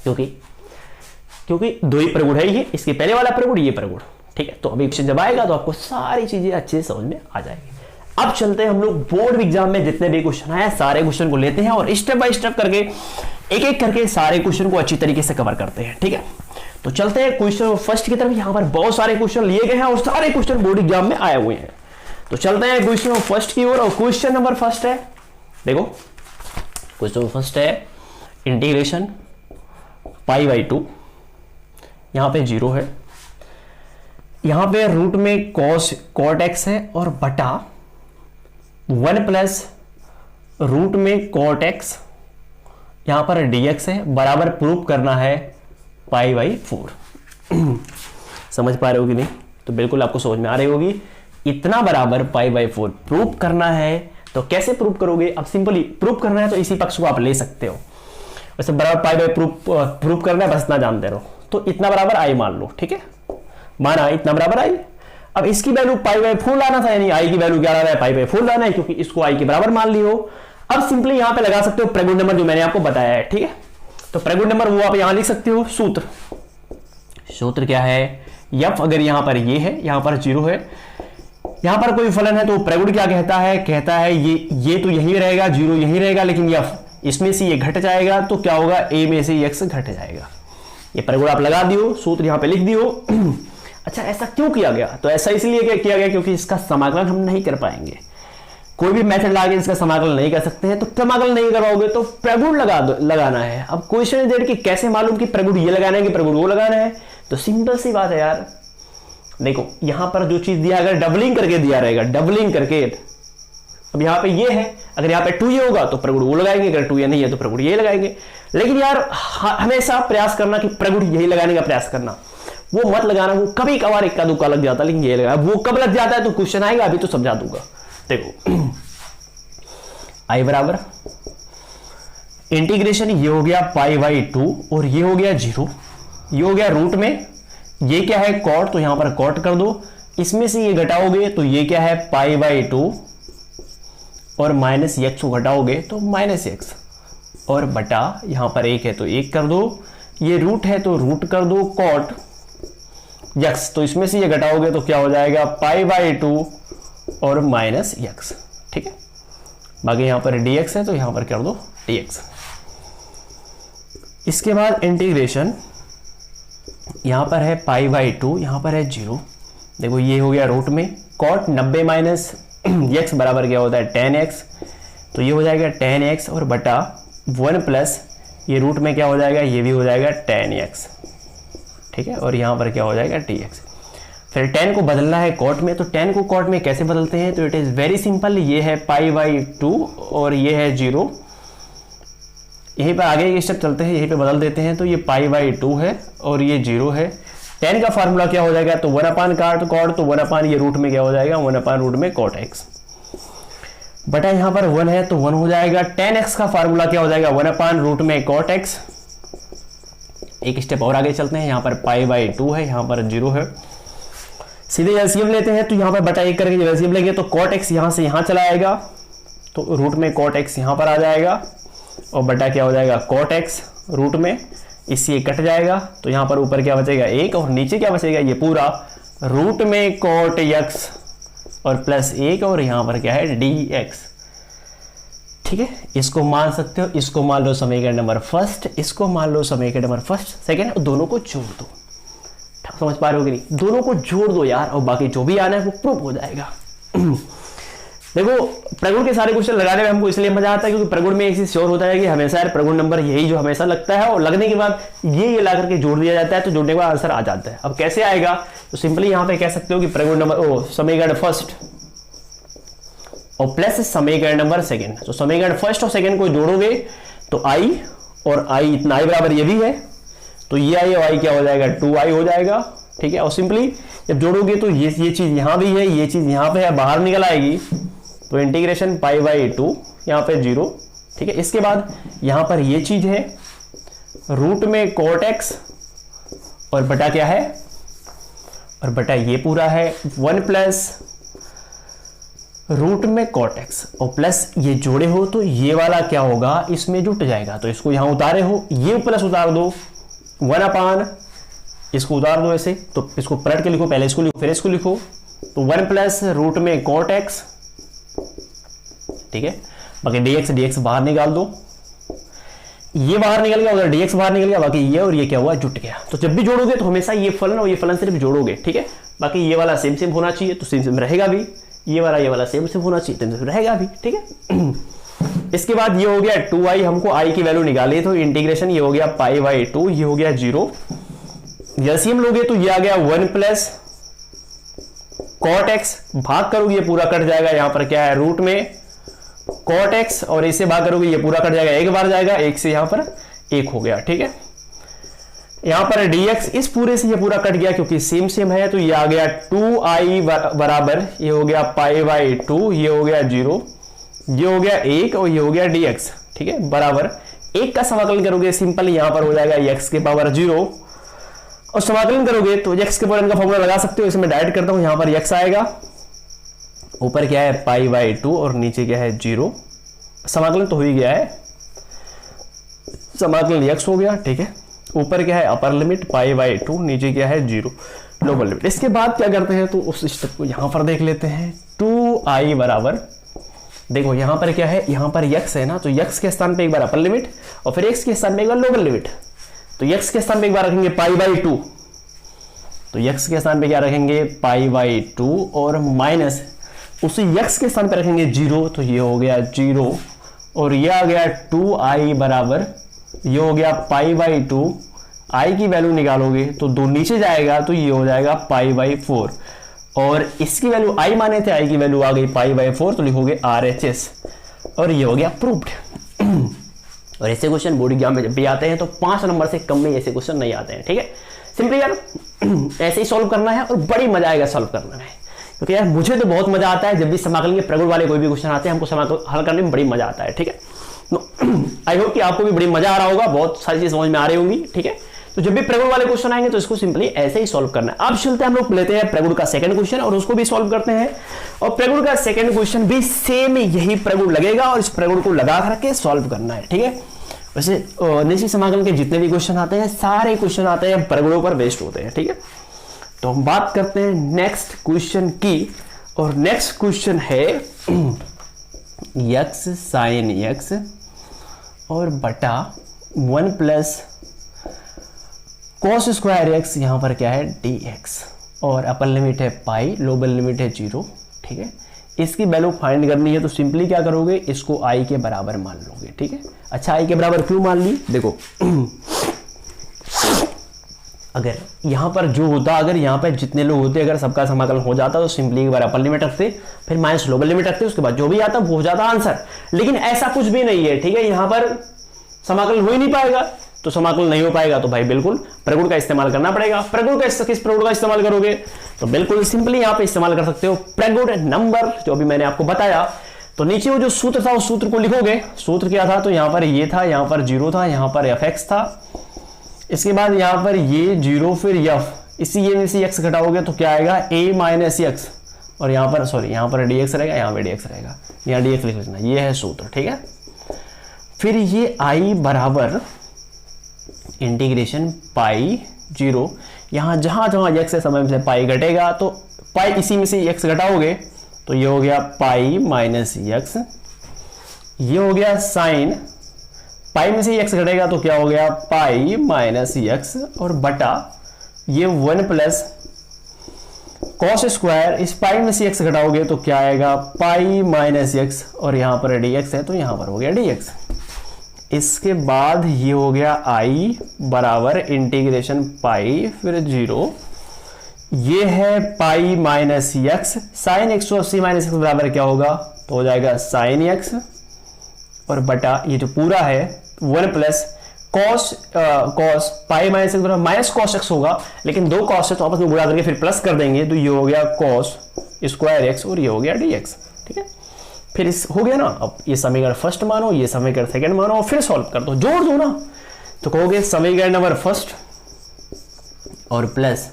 2 ही प्रगुण है, ये इसके पहले वाला प्रगुण, ये प्रगुण, ठीक है। तो अभी क्वेश्चन जब आएगा तो आपको सारी चीजें अच्छे से समझ में आ जाएगी। अब चलते हैं हम लोग बोर्ड एग्जाम में जितने भी क्वेश्चन आए सारे क्वेश्चन को लेते हैं और स्टेप बाय स्टेप करके एक एक करके सारे क्वेश्चन को अच्छी तरीके से कवर करते हैं, ठीक है। तो चलते हैं क्वेश्चन फर्स्ट की तरफ। यहां पर बहुत सारे क्वेश्चन लिए गए हैं और सारे क्वेश्चन बोर्ड एग्जाम में आए हुए हैं। तो चलते हैं क्वेश्चन फर्स्ट की ओर, और क्वेश्चन नंबर फर्स्ट है, देखो क्वेश्चन फर्स्ट है इंटीग्रेशन पाई बाई 2, यहां पे 0 है, यहां पे रूट में कॉट एक्स है और बटा 1 प्लस रूट में कॉट एक्स, यहां पर dx है, बराबर प्रूव करना है पाई बाई 4। समझ पा रहे हो कि नहीं, तो बिल्कुल आपको समझ में आ रही होगी। इतना बराबर पाई बाई 4 प्रूव करना है, तो कैसे प्रूव करोगे, अब सिंपली प्रूव करना है तो इसी पक्ष को आप ले सकते हो। वैसे बराबर पाई बाई प्रूव करना है, बस इतना जानते रहो। तो इतना बराबर आई मान लो, ठीक है, माना इतना बराबर आई। अब इसकी वैल्यू पाई बाई 4 लाना था, यानी आई की वैल्यू क्या लाना है, पाई बाई 4 लाना है, क्योंकि इसको आई के बराबर मान लियो। अब सिंपली यहां पे लगा सकते हो प्रगुण नंबर जो मैंने आपको बताया है, ठीक है। तो प्रगुण नंबर वो आप यहां लिख सकते हो। सूत्र क्या है, एफ अगर यहां पर ये है, यहां पर 0 है, यहां पर कोई फलन है तो प्रगुण क्या कहता है ये तो यही रहेगा, 0 यही रहेगा, लेकिन एफ इसमें से ये घट जाएगा, तो क्या होगा, ए में से एक्स घट जाएगा। ये प्रगुण आप लगा दियो, सूत्र यहां पे लिख दियो। अच्छा ऐसा क्यों किया गया, तो ऐसा इसलिए किया गया क्योंकि इसका समाकलन हम नहीं कर पाएंगे, कोई भी मेथड लगा के इसका समाकलन नहीं कर सकते हैं। तो समाकलन नहीं करवाओगे तो प्रगुण लगाना है। अब क्वेश्चन इज दैट कि कैसे मालूम कि प्रगुण ये लगाना है कि प्रगुण वो लगाना है, तो सिंपल सी बात है यार। देखो यहां पर जो चीज दिया, अगर डबलिंग करके दिया रहेगा, डबलिंग करके, अब यहां पे ये है, अगर यहां पे 2 ये होगा तो प्रगुण वो लगाएंगे, अगर 2 ये नहीं है तो प्रगुण ये लगाएंगे। लेकिन यार हमेशा प्रयास करना कि प्रगुण यही लगाने का प्रयास करना, वो मत लगाना, वो कभी कभार इक्का दुक्का लग जाता है, लेकिन ये लगा, वो कब लग जाता है तो क्वेश्चन आएगा, अभी तो समझा दूंगा। देखो आई बराबर इंटीग्रेशन, ये हो गया पाई बाई 2 और ये हो गया 0, ये हो गया रूट में, ये क्या है कॉट, तो यहां पर कॉट कर दो, इसमें से ये घटाओगे तो ये क्या है पाई बाई 2 और माइनस एक्स को घटाओगे तो माइनस एक्स, और बटा यहां पर 1 है तो 1 कर दो, ये रूट है तो रूट कर दो कॉट एक्स, तो इसमें से ये घटाओगे तो क्या हो जाएगा पाई बाई 2 और माइनस एक्स, ठीक है। बाकी यहां पर dx है तो यहां पर कर दो dx। इसके बाद इंटीग्रेशन, यहां पर है पाई बाई 2, यहां पर है 0, देखो ये हो गया रूट में कॉट 90 माइनस एक्स बराबर क्या होता है 10x, तो ये हो जाएगा 10x और बटा 1 प्लस ये रूट में क्या हो जाएगा, ये भी हो जाएगा 10x, ठीक है, और यहां पर क्या हो जाएगा dx। फिर 10 को बदलना है कॉट में, तो 10 को कॉट में कैसे बदलते हैं, तो इट इज वेरी सिंपल, ये है पाई बाई 2 और ये है 0, यहीं पर आगे एक स्टेप चलते हैं, यहीं पे बदल देते हैं, तो ये पाई बाई 2 है और ये 0 है। 10 का फार्मूला क्या हो जाएगा, तो 1 अपान कॉट, तो 1 अपान ये रूट में क्या हो जाएगा 1 अपान रूट में कॉट एक्स, बटा यहां पर 1 है तो 1 हो जाएगा। 10x का फार्मूला क्या हो जाएगा 1 अपान रूट में कॉट एक्स। एक स्टेप और आगे चलते हैं, यहां पर पाई बाई 2 है, यहां पर 0 है, सीधे एलसीएम लेते हैं, तो यहां पर बटा 1 करके जब एलसीएम लेंगे तो कॉट एक्स यहां से यहां चला आएगा, तो रूट में कॉट एक्स यहां पर आ जाएगा, और बटा क्या हो जाएगा कॉट एक्स रूट में, इससे ये कट जाएगा, तो यहां पर ऊपर क्या बचेगा 1 और नीचे क्या बचेगा ये पूरा रूट में cot x और प्लस 1 और यहां पर क्या है dx। ठीक है, इसको मान सकते हो, इसको मान लो समीकरण नंबर फर्स्ट, इसको मान लो समीकरण नंबर फर्स्ट सेकेंड, और दोनों को जोड़ दो। समझ पा रहे हो कि नहीं? दोनों को जोड़ दो यार, और बाकी जो भी आना है वो प्रूफ हो जाएगा। देखो प्रगुण के सारे क्वेश्चन लगाने में हमको इसलिए मजा आता है क्योंकि प्रगुण में एक चीज श्योर होता है कि हमेशा यार प्रगुण नंबर यही जो हमेशा लगता है, और लगने के बाद ये ला करके जोड़ दिया जाता है, तो जोड़ने के बाद आंसर आ जाता है। अब कैसे आएगा? तो सिंपली यहां पे कह सकते हो कि प्रगुण नंबर समीकरण फर्स्ट और प्लस समीकरण नंबर सेकेंड। तो समीकरण फर्स्ट और सेकेंड को जोड़ोगे तो i और i इतना i बराबर ये भी है, तो ये i और i क्या हो जाएगा 2i हो जाएगा। ठीक है, और सिंपली जब जोड़ोगे तो ये चीज यहां भी है, ये चीज यहां पे है, बाहर निकल आएगी, तो इंटीग्रेशन पाई बाई 2 यहां पे 0। ठीक है, इसके बाद यहां पर ये चीज है रूट में cot x और बटा क्या है, और बटा ये पूरा है 1 प्लस रूट में cot x और प्लस ये जोड़े हो तो ये वाला क्या होगा इसमें जुट जाएगा। तो इसको यहां उतारे हो, ये प्लस उतार दो 1 अपान, इसको उतार दो ऐसे, तो इसको पलट के लिखो, पहले इसको लिखो फिर इसको लिखो, तो 1 प्लस रूट में cot x। ठीक है, बाकी dx बाहर निकाल दो, ये बाहर निकल गया, उधर dx बाहर निकल गया, बाकी ये और ये क्या हुआ जुट गया। तो जब भी जोड़ोगे तो हमेशा ये फलन और ये फलन सिर्फ जोड़ोगे। ठीक है, बाकी ये वाला सेम सेम होना चाहिए तो सेम सेम रहेगा भी, ये वाला सेम सेम होना चाहिए तो रहेगा भी। ठीक है, इसके बाद ये हो गया 2i, हमको i की वैल्यू निकाली तो इंटीग्रेशन ये हो गया पाई बाई 2, ये हो गया 0। एलसीएम लोगे तो ये आ गया 1 प्लस cot x, भाग करोगे ये पूरा कट जाएगा, यहां पर क्या है रूट में cot x और इसे भाग करोगे ये पूरा कट जाएगा, एक बार जाएगा, एक से यहां पर 1 हो गया। ठीक है, यहां पर dx इस पूरे से ये पूरा कट गया क्योंकि सेम सेम है, तो ये आ गया 2i बराबर ये हो गया पाई बाई 2, ये हो गया 0, ये हो गया 1 और ये हो गया dx। ठीक है, बराबर 1 का समाकलन करोगे सिंपल यहां पर हो जाएगा x के पावर 0, और समाकलन करोगे तो x के पावर का फॉर्मूला लगा सकते हो, इसमें डायरेक्ट करता हूं, यहां पर x आएगा, ऊपर क्या है पाई बाई 2 और नीचे क्या है 0। समाकलन तो हो ही गया है, समाकलन x हो गया। ठीक है, ऊपर क्या है अपर लिमिट पाई बाई 2, नीचे क्या है 0 लोअर लिमिट। इसके बाद क्या करते हैं तो उस स्टेप को यहां पर देख लेते हैं। 2i बराबर, देखो यहां पर क्या है, यहां पर x है ना, तो x के स्थान पे एक बार अपर लिमिट और फिर x के स्थान पे एक बार लोअर लिमिट। तो x के स्थान पे एक बार रखेंगे पाई बाई 2, तो x के स्थान पे क्या रखेंगे पाई बाई 2 और माइनस उसी x के स्थान पे रखेंगे 0, तो ये हो गया 0 और ये आ गया 2i बराबर, ये हो गया पाई बाई 2, i की वैल्यू निकालोगे तो 2 नीचे जाएगा तो ये हो जाएगा पाई बाई 4, और इसकी वैल्यू i माने थे, i की वैल्यू आ गई पाई बाई 4, तो लिखोगे RHS और ये हो गया प्रूव्ड। और ऐसे क्वेश्चन बोर्ड एग्जाम में जब भी आते हैं तो 5 नंबर से कम में ऐसे क्वेश्चन नहीं आते हैं। ठीक है, सिंपली यार ऐसे ही सॉल्व करना है और बड़ी मजा आएगा सॉल्व करने में, क्योंकि यार मुझे तो बहुत मजा आता है जब भी समाकलन के प्रगुण वाले कोई भी क्वेश्चन आते हैं, हमको समाकलन हल करने में बड़ी मजा आता है। ठीक है, आई होप कि आपको भी बड़ी मजा आ रहा होगा, बहुत सारी चीज समझ में आ रही होंगी। ठीक है, तो जब भी प्रगुण वाले क्वेश्चन आएंगे तो इसको सिंपली ऐसे ही सॉल्व करना है। अब चलते हैं हम लोग लेते हैं प्रगुण का सेकंड क्वेश्चन और उसको भी सॉल्व करते हैं, और प्रगुण का सेकंड क्वेश्चन भी सेम यही प्रगुण लगेगा और इस प्रगुण को लगा करके सॉल्व करना है। ठीक है, वैसे निश्चित समाकलन के जितने भी क्वेश्चन आते हैं सारे क्वेश्चन आते हैं प्रगुणों पर बेस्ड होते हैं। ठीक है, तो हम बात करते हैं नेक्स्ट क्वेश्चन की, और नेक्स्ट क्वेश्चन है x साइन x और बटा 1 प्लस cos स्क्वायर x, यहां पर क्या है dx, और अपर लिमिट है पाई, लोअर लिमिट है 0। ठीक है, इसकी वैल्यू फाइंड करनी है तो सिंपली क्या करोगे, इसको i के बराबर मान लोगे। ठीक है, अच्छा i के बराबर क्यों मान ली, देखो अगर यहां पर जो होता, अगर यहां पर जितने लोग होते अगर सबका समाकलन हो जाता तो सिंपली एक बार अपर लिमिट रखते, फिर माइनस लोअर लिमिट रखते, उसके बाद जो भी आता वो हो जाता आंसर। लेकिन ऐसा कुछ भी नहीं है। ठीक है, यहां पर समाकलन हो ही नहीं पाएगा, तो समाकलन नहीं हो पाएगा तो भाई बिल्कुल प्रगुण का इस्तेमाल करना पड़ेगा। प्रगुण का किस प्रगुण का इस्तेमाल करोगे, तो बिल्कुल सिंपली यहां पे इस्तेमाल कर सकते हो प्रगुण नंबर, जो अभी मैंने आपको बताया। तो नीचे वो जो सूत्र था उस सूत्र को लिखोगे। सूत्र क्या था, तो यहां पर ये था, यहां पर 0 था, यहां पर fx था, इसके बाद यहां पर ये 0 फिर f, इसी ये में से x घटाओगे तो क्या आएगा a माइनस x, और यहां पर सॉरी यहां पर dx रहेगा, यहां पर dx रहेगा, यहां dx लिख लेना, ये है सूत्र। ठीक है, फिर ये i बराबर इंटीग्रेशन पाई 0, यहाँ जहाँ जहाँ x से समय से पाई घटेगा तो पाई इसी में से x घटाओगे तो ये हो गया पाई माइनस x, ये हो गया साइन पाई में से x घटेगा तो क्या हो गया पाई माइनस x, और बटा ये 1 प्लस कॉस स्क्वायर, इस पाई में से x घटाओगे तो क्या आएगा पाई माइनस x, और यहाँ पर dx है तो यहाँ पर हो गया dx। इसके बाद ये हो गया i बराबर इंटीग्रेशन पाई फिर 0, ये है pi minus x, sine 180 minus x बराबर क्या होगा तो हो जाएगा साइन x, और बटा ये जो पूरा है 1 plus cos pi minus x बराबर माइनस कॉस एक्स होगा, लेकिन दो कॉस है तो आपस में गुणा करके फिर प्लस कर देंगे तो ये हो गया कॉस स्क्वायर एक्स और ये हो गया dx। ठीक है, फिर इस हो गया ना। अब ये समीकरण फर्स्ट मानो, ये समीकरण सेकंड मानो और फिर सॉल्व कर दो, जोड़ दो ना। तो कहोगे समीकरण नंबर फर्स्ट और प्लस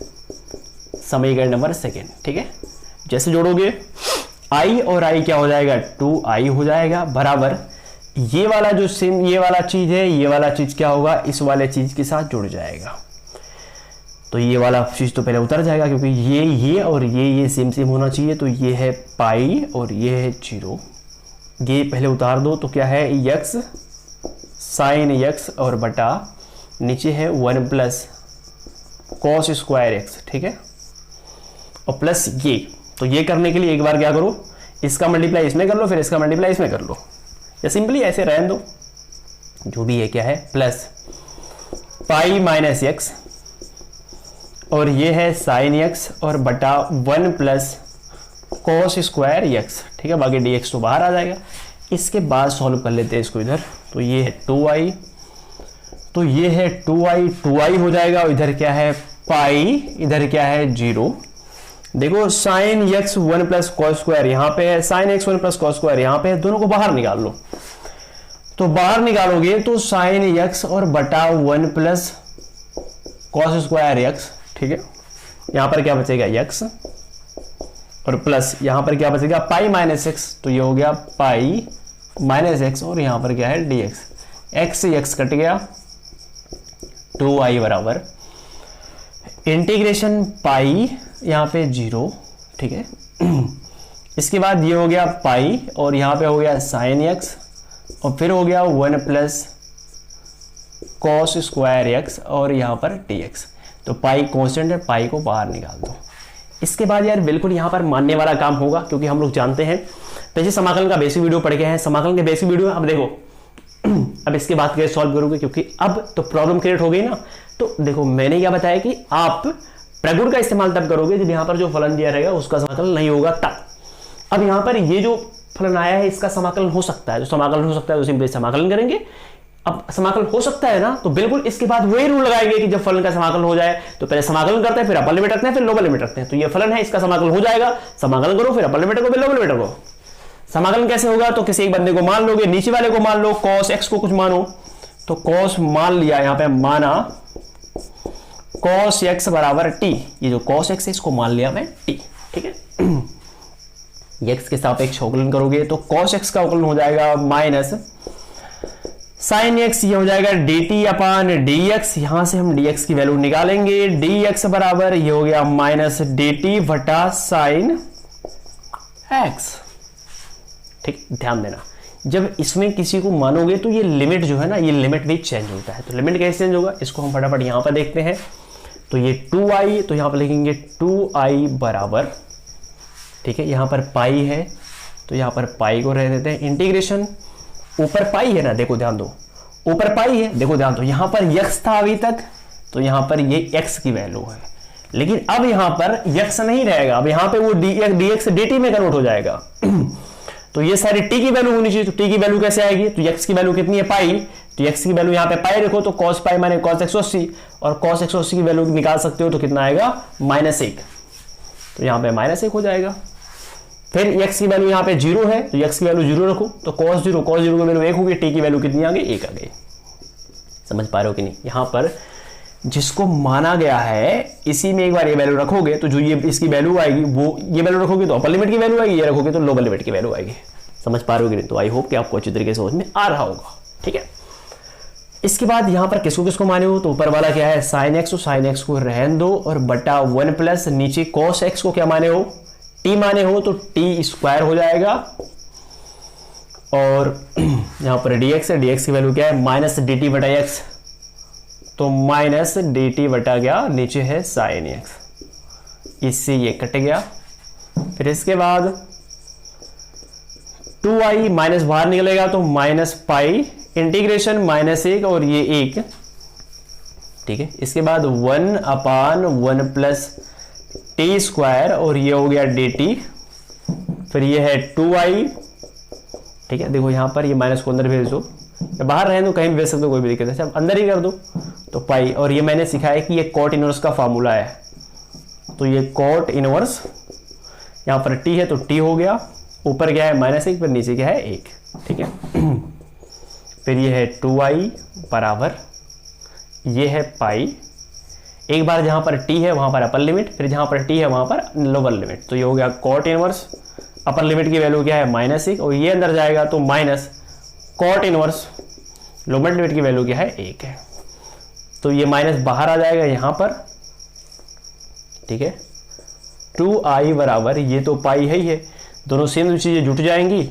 समीकरण नंबर सेकंड। ठीक है, जैसे जोड़ोगे i और i क्या हो जाएगा 2i हो जाएगा बराबर ये वाला जो सेम ये वाला चीज है, ये वाला चीज क्या होगा इस वाले चीज के साथ जुड़ जाएगा। तो ये वाला चीज तो पहले उतर जाएगा क्योंकि ये और ये सेम सेम होना चाहिए। तो ये है पाई और ये है 0, ये पहले उतार दो तो क्या है x साइन x और बटा नीचे है 1 प्लस कॉस स्क्वायर x। ठीक है, और प्लस ये, तो ये करने के लिए एक बार क्या करो इसका मल्टीप्लाई इसमें कर लो, फिर इसका मल्टीप्लाई इसमें कर लो, या सिंपली ऐसे रहने दो जो भी है क्या है प्लस पाई माइनस x और ये है साइन x और बटा 1 प्लस कॉस स्क्वायर x। ठीक है, बाकी dx तो बाहर आ जाएगा। इसके बाद सॉल्व कर लेते हैं इसको इधर, तो ये है 2i, तो ये है 2i हो जाएगा, और इधर क्या है पाई, इधर क्या है 0। देखो sine x 1 plus cos square यहाँ पे है, sine x 1 plus cos square यहाँ पे है, दोनों को बाहर निकाल लो। तो बाहर निकालोगे तो साइन x और बटा 1 प्लस कॉस स्क्वायर x। ठीक है, यहाँ पर क्या बचेगा x और प्लस यहाँ पर क्या बचेगा पाई माइनस x, तो ये हो गया पाई माइनस x और यहाँ पर क्या है dx। x से x कट गया, 2i बराबर इंटीग्रेशन पाई यहाँ पे 0। ठीक है, इसके बाद ये हो गया पाई और यहाँ पे हो गया साइन x और फिर हो गया 1 प्लस कॉस स्क्वायर x और यहाँ पर dx। तो पाई कांस्टेंट है, पाई को बाहर निकाल दो। इसके बाद यार बिल्कुल यहाँ पर मानने वाला काम होगा, क्योंकि हम लोग जानते हैं पहले समाकलन का बेसिक वीडियो पढ़ गए हैं। समाकलन के बेसिक वीडियो अब देखो अब इसके बाद कैसे सॉल्व करोगे, क्योंकि अब तो प्रॉब्लम क्रिएट हो गई ना। तो देखो मैंने क्या बताया कि आप प्रगुण का इस्तेमाल तब करोगे जब यहाँ पर जो फलन दिया रहेगा उसका समाकलन नहीं होगा तब। अब यहाँ पर ये जो फलन आया है इसका समाकलन हो सकता है, जो समाकलन हो सकता है तो सिंपली समाकलन करेंगे। अब समाकलन हो सकता है ना, तो बिल्कुल इसके बाद वही रूल लगाएंगे कि जब फलन का समाकलन हो जाए तो पहले समाकलन करते हैं, फिर अपर लिमिट रखते हैं, फिर लोअर लिमिट रखते हैं। तो ये फलन है, इसका समाकलन हो जाएगा, समाकलन करो, फिर अपर लिमिट को, फिर लोअर लिमिट को। समाकलन कैसे होगा, तो किसी एक बंदे को मान लोगे, नीचे वाले को मान लो, कॉस एक्स को कुछ मानो, तो कॉस मान लिया, यहाँ पे माना कॉस एक्स बराबर टी। ये जो कॉस एक्स है इसको मान लिया मैं टी। ठीक है, एक्स के सापेक्ष अवकलन करोगे तो कॉस एक्स का अवकलन हो जाएगा माइनस साइन एक्स, ये हो जाएगा dt अपान dx। यहां से हम dx की वैल्यू निकालेंगे, dx बराबर ये हो गया माइनस dt बटा साइन x। ठीक, ध्यान देना जब इसमें किसी को मानोगे तो ये लिमिट जो है ना, ये लिमिट भी चेंज होता है। तो लिमिट कैसे चेंज होगा इसको हम फटाफट यहां पर देखते हैं। तो ये 2i, तो यहां पर लिखेंगे 2i बराबर, ठीक है, यहां पर पाई है तो यहां पर पाई को रह देते हैं, इंटीग्रेशन ऊपर पाई है ना, देखो ध्यान दो, ऊपर पाई है, देखो ध्यान दो, यहां पर x था अभी तक, तो यहां पर ये x की वैल्यू है, लेकिन अब यहां पर x नहीं रहेगा, अब यहां पे वो dx dt में कन्वर्ट हो जाएगा। तो ये सारी t की वैल्यू होनी चाहिए। तो t की वैल्यू कैसे आएगी, तो x की वैल्यू कितनी है पाई, तो x की वैल्यू यहां पे पाई रखो, तो cos पाई माने cos 180, और cos 180 की वैल्यू निकाल सकते हो तो कितना आएगा -1, तो यहां पे -1 हो जाएगा। फिर x की वैल्यू यहाँ पे 0 है, तो x की वैल्यू 0 रखो, तो cos 0 की वैल्यू 1 होगी, t की वैल्यू कितनी आ गई 1 आ गई। समझ पा रहे हो कि नहीं, यहाँ पर जिसको माना गया है इसी में एक बार ये वैल्यू रखोगे तो जो ये इसकी वैल्यू आएगी वो ये वैल्यू रखोगे तो अपर लिमिट की वैल्यू आएगी, ये रखोगे तो लोअर लिमिट की वैल्यू आएगी। समझ पा रहे हो कि नहीं, तो आई होप कि आपको अच्छी तरीके से समझ में आ रहा होगा। ठीक है, इसके बाद यहाँ पर किसको किसको माने हो, तो ऊपर वाला क्या है साइन एक्स, तो साइन एक्स को रहने दो और बटा 1 प्लस नीचे कॉस एक्स को क्या माने हो, टी माने हो, तो टी स्क्वायर हो जाएगा। और यहाँ पर dx है, dx की वैल्यू क्या है माइनस डी टी बटा एक्स, तो माइनस डी टी बटा क्या नीचे है साइन एक्स, इससे ये कट गया। फिर इसके बाद 2i माइनस बाहर निकलेगा तो माइनस पाई इंटीग्रेशन -1 और ये 1, ठीक है। इसके बाद 1/1 प्लस टी स्क्वायर और ये हो गया डी टी, फिर ये है 2i, ठीक है। देखो यहां पर ये माइनस को अंदर भेज दो, बाहर रहने दो कहीं भी भेज सकते हो कोई भी दिक्कत है, अब अंदर ही कर दो तो पाई। और ये मैंने सिखाया कि ये कॉट इनवर्स का फार्मूला है, तो ये कॉट इनवर्स यहां पर टी है तो टी हो गया, ऊपर क्या है -1 पर नीचे क्या है 1, ठीक है। फिर ये है 2i बराबर ये है पाई, एक बार जहां पर t है वहां पर अपर लिमिट, फिर जहां पर t है वहां पर लोअर लिमिट, तो ये हो गया कॉट इनवर्स, अपर लिमिट की वैल्यू क्या है -1 और ये अंदर जाएगा तो minus cot inverse lower limit की वैल्यू क्या है 1 है, तो ये माइनस बाहर आ जाएगा यहां पर, ठीक है। 2i बराबर ये तो पाई है ही है, दोनों सेम चीजें जुट जाएंगी,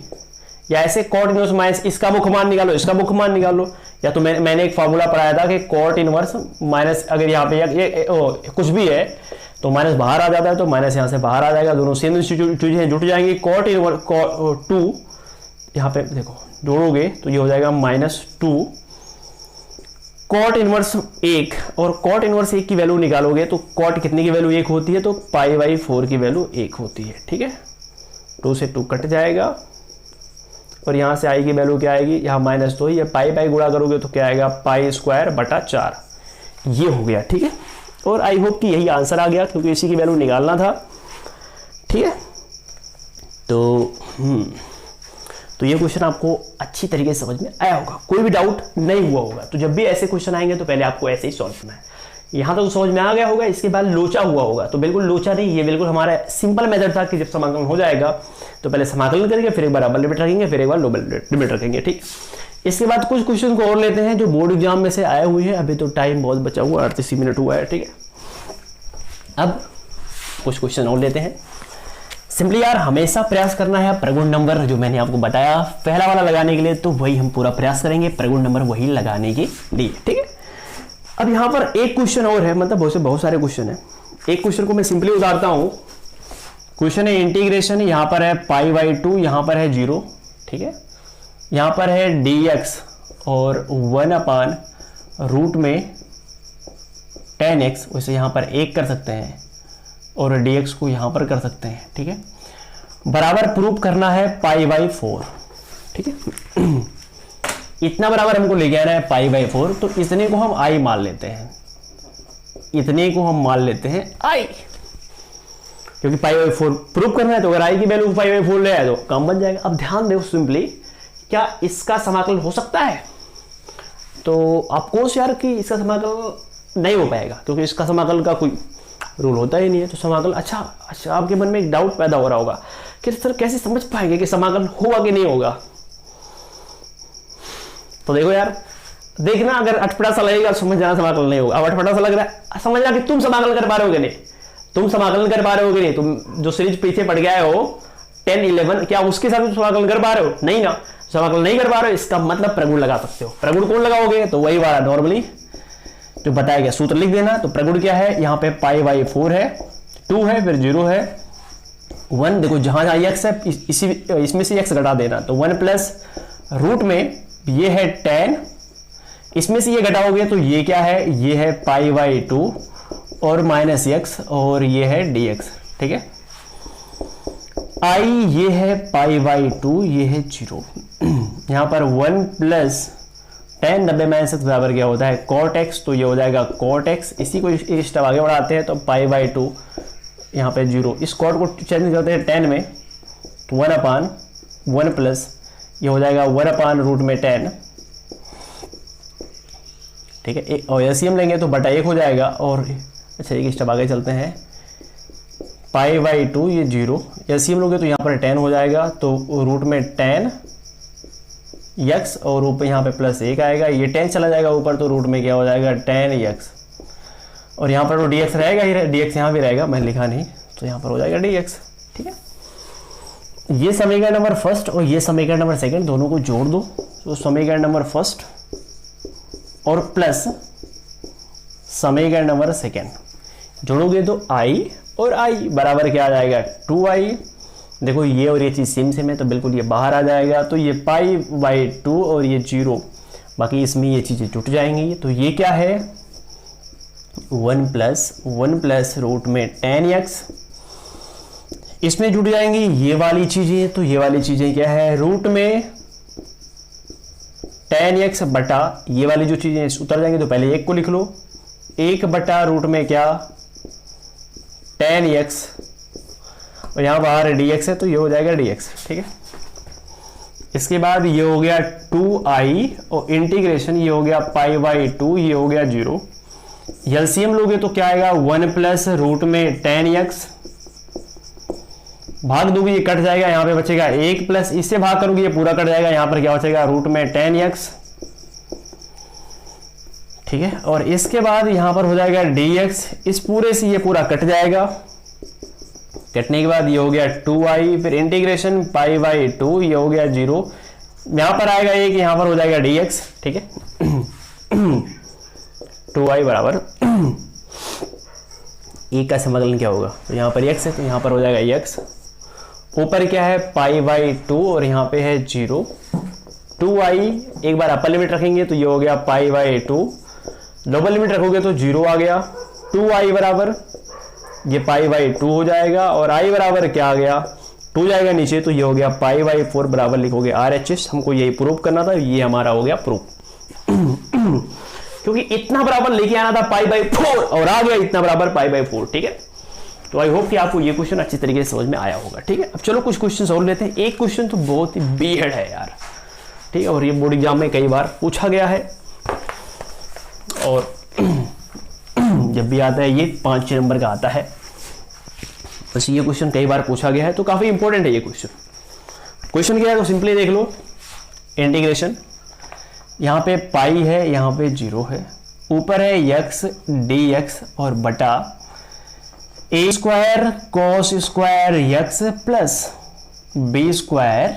या ऐसे कॉट इनवर्स माइनस इसका मुख्य मान निकालो, इसका मुख्य मान निकालो, या तो मैंने एक फार्मूला पढ़ाया था कि कॉट इनवर्स माइनस अगर यहाँ पे ये कुछ भी है तो माइनस बाहर आ जाता है, तो माइनस यहाँ से बाहर आ जाएगा, दोनों सेम चीजें जुट जाएंगी। कॉट इनवर्स 2 यहाँ पे देखो जोड़ोगे तो ये हो जाएगा -2 कॉट इनवर्स 1, और कॉट इनवर्स 1 की वैल्यू निकालोगे तो कॉट कितने की वैल्यू 1 होती है, तो π/4 की वैल्यू 1 होती है, ठीक है। 2 से 2 कट जाएगा और यहाँ से i की वैल्यू क्या आएगी, यहाँ -2 ही है, पाई गुणा करोगे तो क्या आएगा π²/4, ये हो गया, ठीक है। और आई होप कि यही आंसर आ गया क्योंकि इसी की वैल्यू निकालना था, ठीक है। तो ये क्वेश्चन आपको अच्छी तरीके से समझ में आया होगा, कोई भी डाउट नहीं हुआ होगा। तो जब भी ऐसे क्वेश्चन आएंगे तो पहले आपको ऐसे ही सॉल्व करना है, यहाँ तक तो समझ में आ गया होगा। इसके बाद लोचा हुआ होगा, तो बिल्कुल लोचा नहीं, ये बिल्कुल हमारा सिंपल मेथड था कि जब समाकलन हो जाएगा तो पहले समाकलन करेंगे, फिर एक बार अपर लिमिट रखेंगे, फिर एक बार लोअर लिमिट रखेंगे, ठीक। इसके बाद कुछ क्वेश्चन को और लेते हैं जो बोर्ड एग्जाम में से आए हुए हैं, अभी तो टाइम बहुत बचा हुआ, 38 मिनट हुआ है, ठीक है। अब कुछ क्वेश्चन और लेते हैं। सिंपली यार हमेशा प्रयास करना है प्रगुण नंबर जो मैंने आपको बताया पहला वाला लगाने के लिए, तो वही हम पूरा प्रयास करेंगे प्रगुण नंबर वही लगाने के लिए, ठीक है। अब यहाँ पर एक क्वेश्चन और है, मतलब बहुत सारे क्वेश्चन है, एक क्वेश्चन को मैं सिंपली उतारता हूं। क्वेश्चन है इंटीग्रेशन, यहाँ पर है π/2, यहाँ पर है 0, ठीक है। यहाँ पर है dx और 1/रूट में 10x, वैसे यहाँ पर 1 कर सकते हैं और dx को यहाँ पर कर सकते हैं, ठीक है। बराबर प्रूफ करना है π/4, ठीक है। इतना बराबर हमको लेके आना है π/4, तो इतने को हम i मान लेते हैं, इतने को हम मान लेते हैं i, क्योंकि π/4 प्रूफ करना है, तो अगर i की वैल्यू π/4 ले आए तो काम बन जाएगा। अब ध्यान दो सिंपली, क्या इसका समाकलन हो सकता है, तो आपको यार कि इसका समाकलन नहीं हो पाएगा क्योंकि इसका समाकलन का कोई रूल होता ही नहीं है। तो समाकलन अच्छा आपके मन में एक डाउट पैदा हो रहा होगा कि सर कैसे समझ पाएंगे कि समाकलन होगा कि नहीं होगा। तो देखो यार, देखना अगर अटपटा सा लगेगा समझ जाना समाकलन नहीं होगा। अब अटपटा सा लग रहा है समझना कि तुम समाकलन कर पा रहे हो कि नहीं, तुम समाकलन कर पा रहे हो कि नहीं, तुम जो सीरीज पीछे पड़ गए हो 10, 11, क्या उसके साथ तुम समाकलन कर पा रहे हो, नहीं ना, समाकलन नहीं कर पा रहे हो, इसका मतलब प्रगुण लगा सकते हो। प्रगुण कौन लगाओगे, तो वही वाला नॉर्मली जो बताया गया सूत्र लिख देना। तो प्रगुण क्या है, यहाँ पे π/4 है, 2 है, फिर 0 है, 1, देखो जहां जहां x है इसमें से x घटा देना, तो 1 प्लस रूट में ये है 10, इसमें से ये घटाओगे तो ये क्या है, ये है π/2 और -x और ये है dx, ठीक है। i ये है π/2, ये है 0, यहाँ पर 1 प्लस 10 90 - x बराबर क्या होता है cot x, तो ये हो जाएगा cot x। इसी को एक स्टेप आगे बढ़ाते हैं, तो π/2 यहाँ पे 0, इस cot को चेंज करते हैं 10 में, तो 1/1 प्लस ये हो जाएगा 1/रूट में 10, ठीक है। और एलसीएम लेंगे तो बटा 1 हो जाएगा। और अच्छा एक स्टेप आगे चलते हैं, π/2 ये 0, एलसीएम लोगे तो यहाँ पर 10 हो जाएगा, तो रूट में 10 x और ऊपर यहाँ पे प्लस 1 आएगा, ये 10 चला जाएगा ऊपर तो रूट में क्या हो जाएगा 10x, और यहाँ पर तो dx रहेगा ही, dx यहाँ भी रहेगा, मैं लिखा नहीं तो यहाँ पर हो जाएगा dx। ठीक है, ये समीकरण नंबर फर्स्ट और ये समीकरण नंबर सेकंड दोनों को जोड़ दो, तो समीकरण नंबर फर्स्ट और प्लस समीकरण नंबर सेकंड जोड़ोगे तो i और i बराबर क्या आ जाएगा 2i। देखो ये और ये चीज़ सेम है तो बिल्कुल ये बाहर आ जाएगा, तो ये पाई बाई 2 और ये 0, बाकी इसमें ये चीज़ें जुट जाएंगी। तो ये क्या है 1 प्लस रूट में 10x, इसमें जुट जाएंगी ये वाली चीज़ें, तो ये वाली चीज़ें क्या है रूट में 10x बटा ये वाली जो चीज़ें उतर जाएंगी, तो पहले 1 को लिख लो, 1 बटा रूट में क्या 10x, और यहाँ बाहर dx है तो ये हो जाएगा dx। ठीक है, इसके बाद ये हो गया 2i और इंटीग्रेशन ये हो गया पाई बाई 2, ये हो गया 0, एलसीएम लोगे तो क्या आएगा 1 प्लस रूट में 10x, भाग दोगे ये कट जाएगा, यहाँ पे बचेगा 1 प्लस इससे भाग करोगे ये पूरा कट जाएगा, यहाँ पर क्या बचेगा रूट में 10x। ठीक है, और इसके बाद यहाँ पर हो जाएगा dx, इस पूरे से ये पूरा कट जाएगा, कटने के बाद ये हो गया 2i, फिर इंटीग्रेशन पाई बाई 2, ये हो गया 0, यहाँ पर आएगा 1, यहाँ पर हो जाएगा dx। ठीक है, 2i बराबर e का समाकलन क्या होगा, तो यहाँ पर x है तो यहाँ पर हो जाएगा x, ऊपर क्या है पाई बाई 2 और यहाँ पे है 0, 2i एक बार अपर लिमिट रखेंगे तो ये हो गया पाई बाई 2, डबल लिमिट रखोगे तो 0 आ गया, 2i बराबर ये पाई बाई 2 हो जाएगा, और i बराबर क्या आ गया 2 जाएगा नीचे तो ये हो गया पाई बाई 4 बराबर लिखोगे RHS। हमको यही प्रूव करना था, ये हमारा हो गया प्रूफ क्योंकि इतना बराबर लेके आना था पाई बाई 4 और आ गया इतना बराबर पाई बाई 4। ठीक है, तो आई होप कि आपको ये क्वेश्चन अच्छी तरीके से समझ में आया होगा। ठीक है, अब चलो कुछ क्वेश्चन और लेते हैं। एक क्वेश्चन तो बहुत ही बीहड़ है यार, ठीक है, और ये बोर्ड एग्जाम में कई बार पूछा गया है, और जब भी आता है ये 5-6 नंबर का आता है, बस ये क्वेश्चन कई बार पूछा गया है तो काफी इंपॉर्टेंट है ये क्वेश्चन। क्वेश्चन क्या है तो सिंपली देख लो, इंटीग्रेशन यहाँ पे पाई है, यहाँ पे 0 है, ऊपर है x dx और बटा a square cos square x plus b square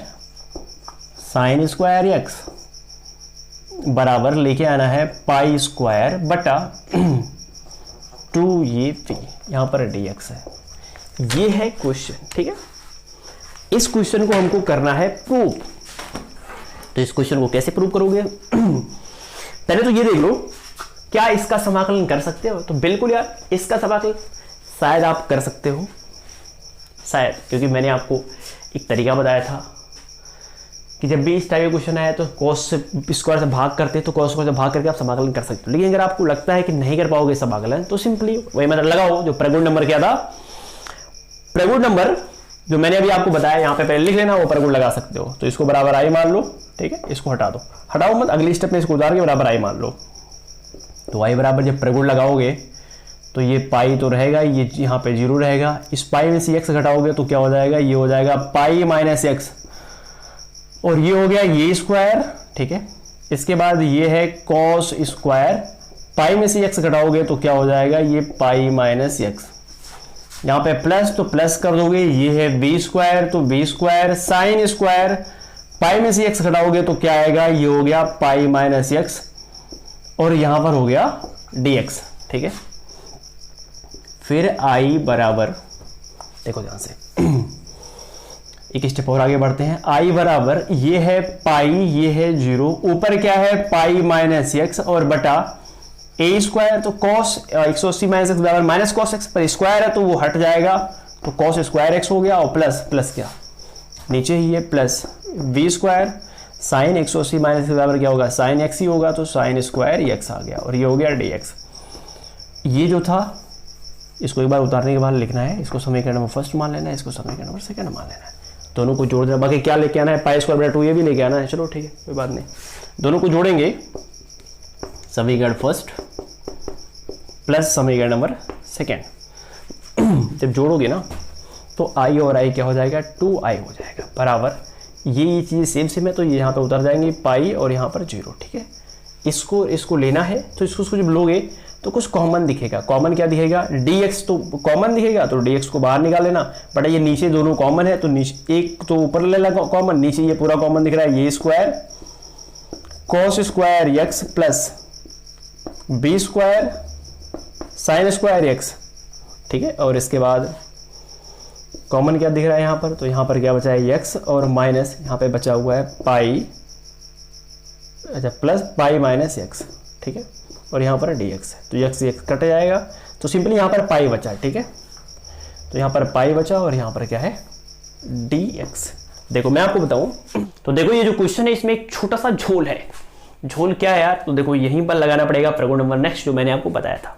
sine square x बराबर लेके आना है पाई स्क्वायर बटा 2 ये v, यहाँ पर dx है। ये है क्वेश्चन। ठीक है, इस क्वेश्चन को हमको करना है प्रूव। तो इस क्वेश्चन को कैसे प्रूव करोगे पहले तो ये देख लो, क्या इसका समाकलन कर सकते हो? तो बिल्कुल यार, इसका समाकलन शायद आप कर सकते हो, शायद, क्योंकि मैंने आपको एक तरीका बताया था कि जब भी इस टाइप का क्वेश्चन आया तो कॉस स्क्वायर से भाग करते तो कॉस स्क्वायर से भाग करके आप समाकलन कर सकते हो। लेकिन अगर आपको लगता है कि नहीं कर पाओगे समाकलन तो सिंपली वही मतलब लगाओ जो प्रगुण नंबर क्या था, प्रगुण नंबर जो मैंने अभी आपको बताया, यहाँ पे पहले लिख लेना, वो प्रगुण लगा सकते हो। तो इसको बराबर आई मान लो, ठीक है, इसको हटा दो, हटाओ मत, अगली स्टेप में इसको उतार के बराबर आई मान लो। तो आई बराबर जब प्रगुण लगाओगे तो ये पाई तो रहेगा, ये यहाँ पे 0 रहेगा, इस पाई में से x घटाओगे तो क्या हो जाएगा, ये हो जाएगा पाई माइनस x, और ये हो गया ये स्क्वायर। ठीक है, इसके बाद ये है कॉस स्क्वायर, पाई में से x घटाओगे तो क्या हो जाएगा, ये पाई माइनस x, यहाँ पे प्लस तो प्लस कर दोगे, ये है बी स्क्वायर तो बी स्क्वायर साइन स्क्वायर, पाई में से x घटाओगे तो क्या आएगा, ये हो गया पाई माइनस x, और यहां पर हो गया dx। ठीक है, फिर i बराबर, देखो ध्यान से एक स्टेप और आगे बढ़ते हैं, i बराबर ये है पाई, ये है 0, ऊपर क्या है पाई माइनस x और बटा a स्क्वायर, तो कॉस 180 माइनस एक्स बराबर माइनस कॉस एक्स, पर स्क्वायर है तो वो हट जाएगा, तो कॉस स्क्वायर एक्स हो गया, और प्लस प्लस क्या नीचे ही है plus v square sine 180 minus x बराबर क्या होगा, साइन एक्स ही होगा, तो साइन स्क्वायर x आ गया, और ये हो गया dx। ये जो था इसको एक बार उतारने के बाद लिखना है, इसको समीकरण नंबर फर्स्ट मान लेना है, इसको समीकरण नंबर सेकंड मान लेना है, दोनों को जोड़ देना। बाकी क्या लेके आना है, पाई स्क्वायर बटा 2 ये भी लेके आना है, चलो ठीक है कोई बात नहीं, दोनों को जोड़ेंगे, समीकरण फर्स्ट प्लस समीकरण नंबर सेकेंड। जब जोड़ोगे ना तो i और i क्या हो जाएगा, 2i हो जाएगा, बराबर ये चीज़ सेम है, तो ये यहाँ पे उतर जाएंगे पाई और यहाँ पर 0, ठीक है। इसको लेना है तो इसको जब लोगे तो कुछ कॉमन दिखेगा। कॉमन क्या दिखेगा? dx तो कॉमन दिखेगा, तो dx को बाहर निकाल लेना। बट ये नीचे दोनों कॉमन है, तो नीचे एक तो ऊपर ले लेगा कॉमन, नीचे ये पूरा कॉमन दिख रहा है, ये square cos square x plus b square sine square x, ठीक है। और इसके बाद कॉमन क्या दिख रहा है यहाँ पर? तो यहाँ पर क्या बचा है? x और माइनस यहाँ पे बचा हुआ है पाई, अच्छा प्लस पाई माइनस x, ठीक है। और यहाँ पर dx है, तो x कट जाएगा, तो सिंपली यहाँ पर पाई बचा, ठीक है। तो यहाँ पर पाई बचा और यहाँ पर क्या है? dx। देखो मैं आपको बताऊं, तो देखो ये जो क्वेश्चन है इसमें एक छोटा सा झोल है। झोल क्या है यार? तो देखो यहीं पर लगाना पड़ेगा प्रगुण नंबर नेक्स्ट, जो मैंने आपको बताया था।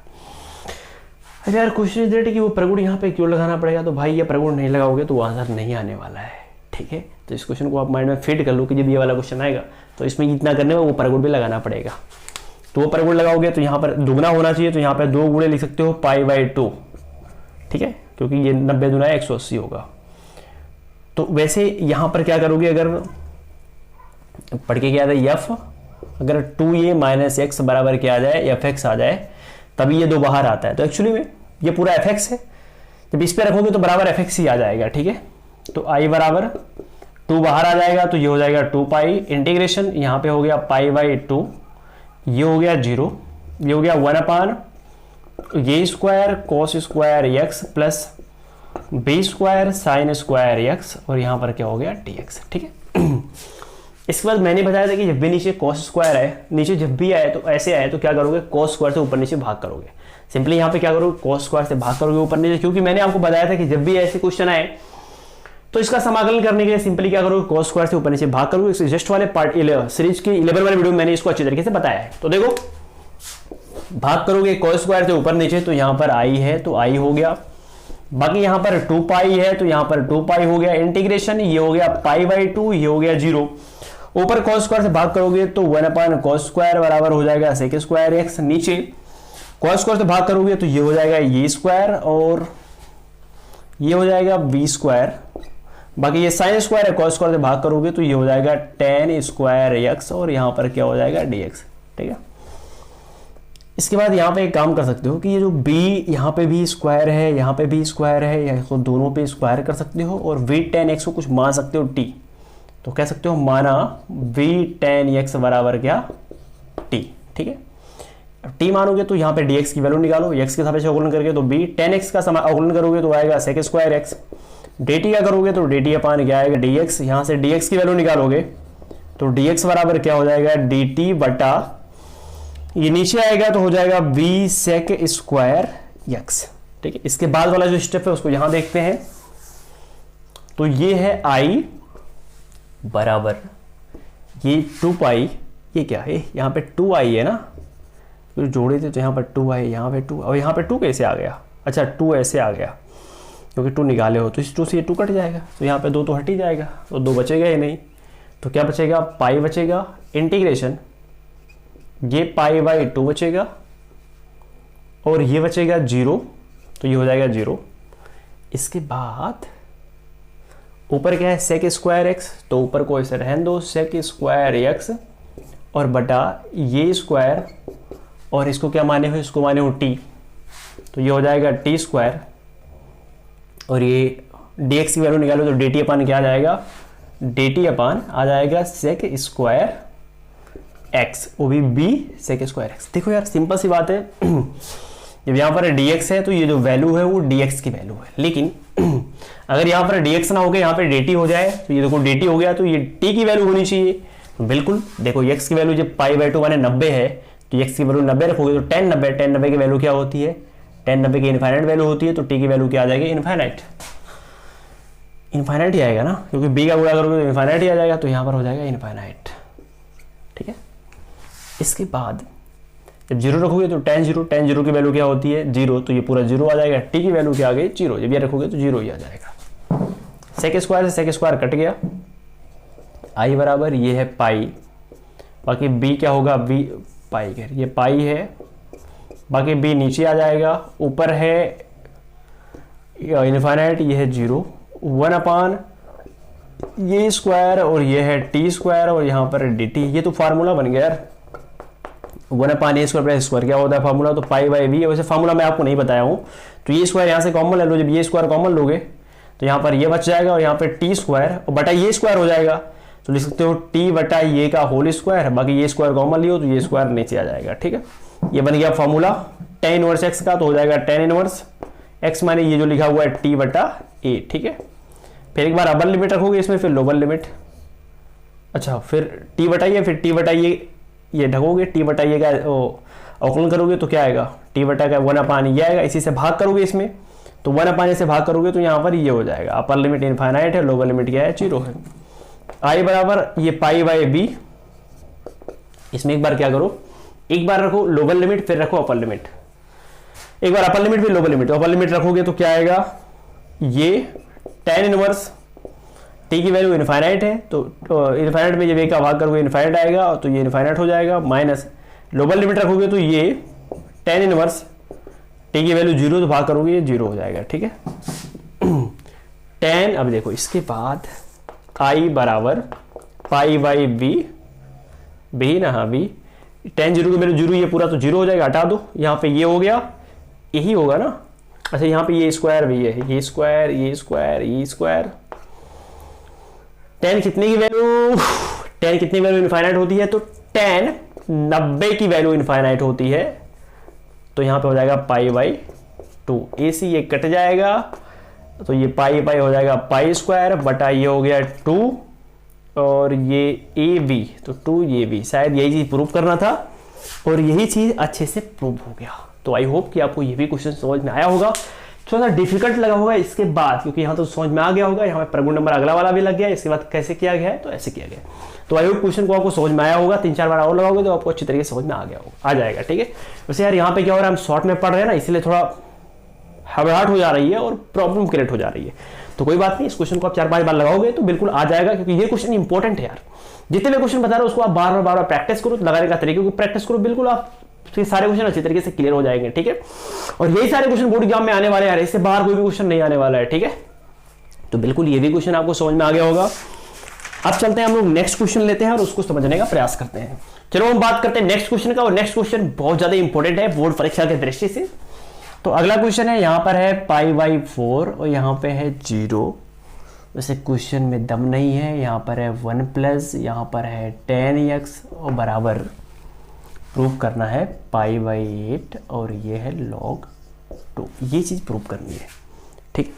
अरे यार क्वेश्चन इज दैट कि वो प्रगुण यहाँ पे क्यों लगाना पड़ेगा? तो भाई ये प्रगुण नहीं लगाओगे तो आंसर नहीं आने वाला है, ठीक है। तो इस क्वेश्चन को आप माइंड में फिट कर लो कि जब ये वाला क्वेश्चन आएगा तो इसमें इतना करने में वो प्रगुण भी लगाना पड़ेगा। तो वो प्रगुण लगाओगे तो यहाँ पर दुगना होना चाहिए, तो यहाँ पर 2 गुणे लिख सकते हो π/2, ठीक है, क्योंकि ये 90 दूना 180 होगा। तो वैसे यहाँ पर क्या करोगे, अगर पढ़ के क्या आता है f, अगर 2a माइनस x बराबर क्या आ जाए, fx आ जाए, तभी ये 2 बाहर आता है। तो एक्चुअली में ये पूरा fx है, जब इस पे रखोगे तो बराबर fx ही आ जाएगा, ठीक है। तो i बराबर 2 बाहर आ जाएगा, तो ये हो जाएगा 2 पाई इंटीग्रेशन, यहाँ पे हो गया π/2, ये हो गया 0, ये हो गया 1/, ये square cos square x plus b square sine square x, और यहाँ पर क्या हो गया? dx, ठीक है। इसके बाद मैंने बताया था कि जब भी नीचे cos स्क्वायर आए, नीचे जब भी आए तो ऐसे आए तो क्या करोगे? cos स्क्वायर से ऊपर नीचे भाग करोगे। सिंपली यहाँ पे क्या करोगे? cos स्क्वायर से भाग करोगे ऊपर नीचे, क्योंकि मैंने आपको बताया था कि जब भी ऐसे क्वेश्चन आए तो इसका समाकलन करने के लिए सिंपली क्या करोगे? cos स्क्वायर से ऊपर नीचे भाग करोगे। इस जस्ट वाले पार्ट सीरीज के 11 वाले वीडियो में मैंने इसको अच्छी तरीके से बताया है। तो देखो भाग करोगे cos स्क्वायर से ऊपर नीचे, तो यहाँ पर i है तो i हो गया, बाकी यहाँ पर 2 पाई है तो यहाँ पर 2 पाई हो गया इंटीग्रेशन, ये हो गया π/2, ये हो गया 0। ऊपर cos स्क्वायर से भाग करोगे तो 1/cos स्क्वायर बराबर हो जाएगा sec स्क्वायर x, नीचे cos स्क्वायर से भाग करोगे तो ये हो जाएगा ये स्क्वायर और ये हो जाएगा b स्क्वायर, बाकी ये साइन स्क्वायर है, cos स्क्वायर से भाग करोगे तो ये हो जाएगा tan स्क्वायर x, और यहाँ पर क्या हो जाएगा? dx, ठीक है। इसके बाद यहाँ पे एक काम कर सकते हो कि ये जो b यहाँ पे भी स्क्वायर है, यहाँ पे भी स्क्वायर है, या तो दोनों पे स्क्वायर कर सकते हो, और v tan x को कुछ मान सकते हो t, तो कह सकते हो माना v tan x बराबर क्या? t, ठीक है। t मानोगे तो यहाँ पे dx की वैल्यू निकालो, x के सापेक्ष अवकलन करके, तो b tan x का अवकलन करोगे तो आएगा sec स्क्वायर x, dt का करोगे तो dt अपान क्या आएगा? dx, यहाँ से dx की वैल्यू निकालोगे तो dx बराबर क्या हो जाएगा? dt बटा ये नीचे आएगा तो हो जाएगा v sec स्क्वायर x, ठीक है। इसके बाद वाला जो स्टेप है उसको यहां देखते हैं। तो ये है i बराबर ये 2 पाई, ये क्या है? यहाँ पे 2i है ना, तो जोड़े थे तो यहाँ पर 2i, यहाँ पे 2, और यहाँ पे 2 कैसे आ गया? अच्छा 2 ऐसे आ गया, क्योंकि 2 निकाले हो तो इस 2 से ये 2 कट जाएगा, तो यहाँ पे 2 तो हट ही जाएगा, तो 2 बचेगा ही नहीं। तो क्या बचेगा? पाई बचेगा इंटीग्रेशन, ये π/2 बचेगा और ये बचेगा 0, तो ये हो जाएगा 0। इसके बाद ऊपर क्या है? sec स्क्वायर x, तो ऊपर को ऐसे रहने दो sec स्क्वायर x, और बटा ये स्क्वायर, और इसको क्या माने हो? इसको माने हो t, तो ये हो जाएगा t स्क्वायर, और ये dx की वैल्यू निकालो तो dt अपान क्या आ जाएगा? dt अपान आ जाएगा sec स्क्वायर x, वो भी b sec स्क्वायर x। देखो यार सिंपल सी बात है, जब यहाँ पर dx है तो ये जो वैल्यू है वो dx की वैल्यू है, लेकिन अगर यहाँ पर dx ना होकर यहाँ पर dt हो जाए तो ये देखो dt हो गया, तो ये t की वैल्यू होनी चाहिए। बिल्कुल देखो x की वैल्यू जब π/2 माने 90 है, तो x की वैल्यू 90 रखोगे तो tan 90 की वैल्यू क्या होती है? tan 90 की इनफाइनाइट वैल्यू होती है, तो t की वैल्यू क्या आ जाएगी? इनफाइनाइट ही आएगा ना, क्योंकि b का गुणा करोगे तो इनफाइनाइट ही आ जाएगा, तो यहाँ पर हो जाएगा इनफाइनाइट, ठीक है। इसके बाद जब 0 रखोगे तो tan 0 की वैल्यू क्या होती है? 0, तो ये पूरा 0 आ जाएगा। t की वैल्यू क्या आ गई? 0, जब ये रखोगे तो 0 ही आ जाएगा। sec स्क्वायर से sec स्क्वायर कट गया, i बराबर ये है पाई, बाकी b क्या होगा? b पाई, ये पाई है, बाकी b नीचे आ जाएगा, ऊपर है इनफाइनाइट, ये है 0, 1/, ये स्क्वायर और ये है टी स्क्वायर और यहाँ पर डी टी, ये तो फार्मूला बन गया यार, 1/a² क्या होता है फार्मूला, तो पाई बाई वी। वैसे फार्मूला मैं आपको नहीं बताया हूँ, तो ये स्क्वायर यहाँ से कॉमन ले लो, जब ये स्क्वायर कॉमन लोगे तो यहाँ पर ये बच जाएगा और यहाँ पे टी स्क्वायर और बटा ये स्क्वायर हो जाएगा, तो लिख सकते हो टी बटा ये का होल स्क्वायर, बाकी ये स्क्वायर कॉमन लियो तो ये स्क्वायर नीचे आ जाएगा। ठीक है, ये बन गया फॉर्मूला tan इनवर्स x का, तो हो जाएगा tan इनवर्स x माने ये जो लिखा हुआ है t बटा a। ठीक है, फिर एक बार अपर लिमिट रखोगे इसमें, फिर लोअर लिमिट, अच्छा फिर t बटा ये, फिर t बटा ये ढकोगे, t बटा ये का अवकलन करोगे तो क्या आएगा, t बटा का 1/, ये आएगा, इसी से भाग करोगे इसमें तो 1/, से भाग करोगे तो यहाँ पर ये हो जाएगा, अपर लिमिट इनफाइनाइट है, लोअर लिमिट क्या है 0 है। i बराबर ये पाई बाई बी, इसमें एक बार क्या करो, एक बार रखो लोअर लिमिट फिर रखो अपर लिमिट, एक बार अपर लिमिट फिर लोअर लिमिट, तो अपर लिमिट रखोगे तो क्या आएगा, ये tan इनवर्स t की वैल्यू इनफाइनाइट है तो इनफाइनाइट में जब एक का भाग करोगे इनफाइनाइट आएगा तो ये इनफाइनाइट हो जाएगा, माइनस लोअर लिमिट रखोगे तो ये tan इनवर्स t की वैल्यू 0 तो भाग करोगे ये 0 हो जाएगा। ठीक है, tan, अब देखो इसके बाद i बराबर पाई बाई बी ना, हाँ बी, tan 0 की वैल्यू 0, ये पूरा तो 0 हो जाएगा, हटा दो, यहाँ पे ये हो गया, यही होगा ना, अच्छा यहाँ पे ये स्क्वायर भी है, ये स्क्वायर ये स्क्वायर ये स्क्वायर, tan कितने की वैल्यू, tan कितनी वैल्यू इनफाइनाइट होती है, तो tan 90 की वैल्यू इनफाइनाइट होती है, तो यहाँ पे हो जाएगा पाई बाई 2, AC ये कट जाएगा तो ये पाई पाई हो जाएगा पाई स्क्वायर बटा ये हो गया 2 और ये AB, तो 2 ये भी, शायद यही चीज प्रूव करना था और यही चीज अच्छे से प्रूव हो गया। तो आई होप कि आपको ये भी क्वेश्चन समझ में आया होगा, थोड़ा सा डिफिकल्ट लगा होगा इसके बाद, क्योंकि यहाँ तो समझ में आ गया होगा, यहाँ पे प्रगुण नंबर अगला वाला भी लग गया, इसके बाद कैसे किया गया है तो ऐसे किया गया। तो आई होप क्वेश्चन को आपको समझ में आया होगा, 3-4 बार और लगाओगे तो आपको अच्छी तरीके से समझ में आ जाएगा। ठीक है, वैसे यार यहाँ पे क्या हो रहा है, हम शॉर्ट में पढ़ रहे हैं ना, इसलिए थोड़ा हबड़ाहट हो जा रही है और प्रॉब्लम क्रिएट हो जा रही है, तो कोई बात नहीं, इस क्वेश्चन को आप 4-5 बार लगाओगे तो बिल्कुल आ जाएगा, क्योंकि ये क्वेश्चन इंपॉर्टेंट है यार। जितने भी क्वेश्चन बता रहे हो उसको आप बार बार प्रैक्टिस करो, लगाने का तरीके को प्रैक्टिस करो, बिल्कुल आप सारे क्वेश्चन अच्छी तरीके से क्लियर हो जाएंगे। ठीक है, और यही सारे क्वेश्चन बोर्ड एग्जाम में आने वाले हैं, इससे बाहर कोई भी क्वेश्चन नहीं आने वाला है। ठीक है, तो बिल्कुल ये भी क्वेश्चन आपको समझ में आ गया होगा। अब चलते हैं हम लोग नेक्स्ट क्वेश्चन लेते हैं और उसको समझने का प्रयास करते हैं। चलो हम बात करते हैं नेक्स्ट क्वेश्चन का, और नेक्स्ट क्वेश्चन बहुत ज्यादा इंपॉर्टेंट है बोर्ड परीक्षा के दृष्टि से। तो अगला क्वेश्चन है, यहाँ पर है पाई बाई 4 और यहाँ पे है 0। वैसे क्वेश्चन में दम नहीं है, यहाँ पर है 1 प्लस, यहाँ पर है tan x और बराबर प्रूव करना है पाई बाई 8 और ये है log 2, ये चीज़ प्रूव करनी है। ठीक,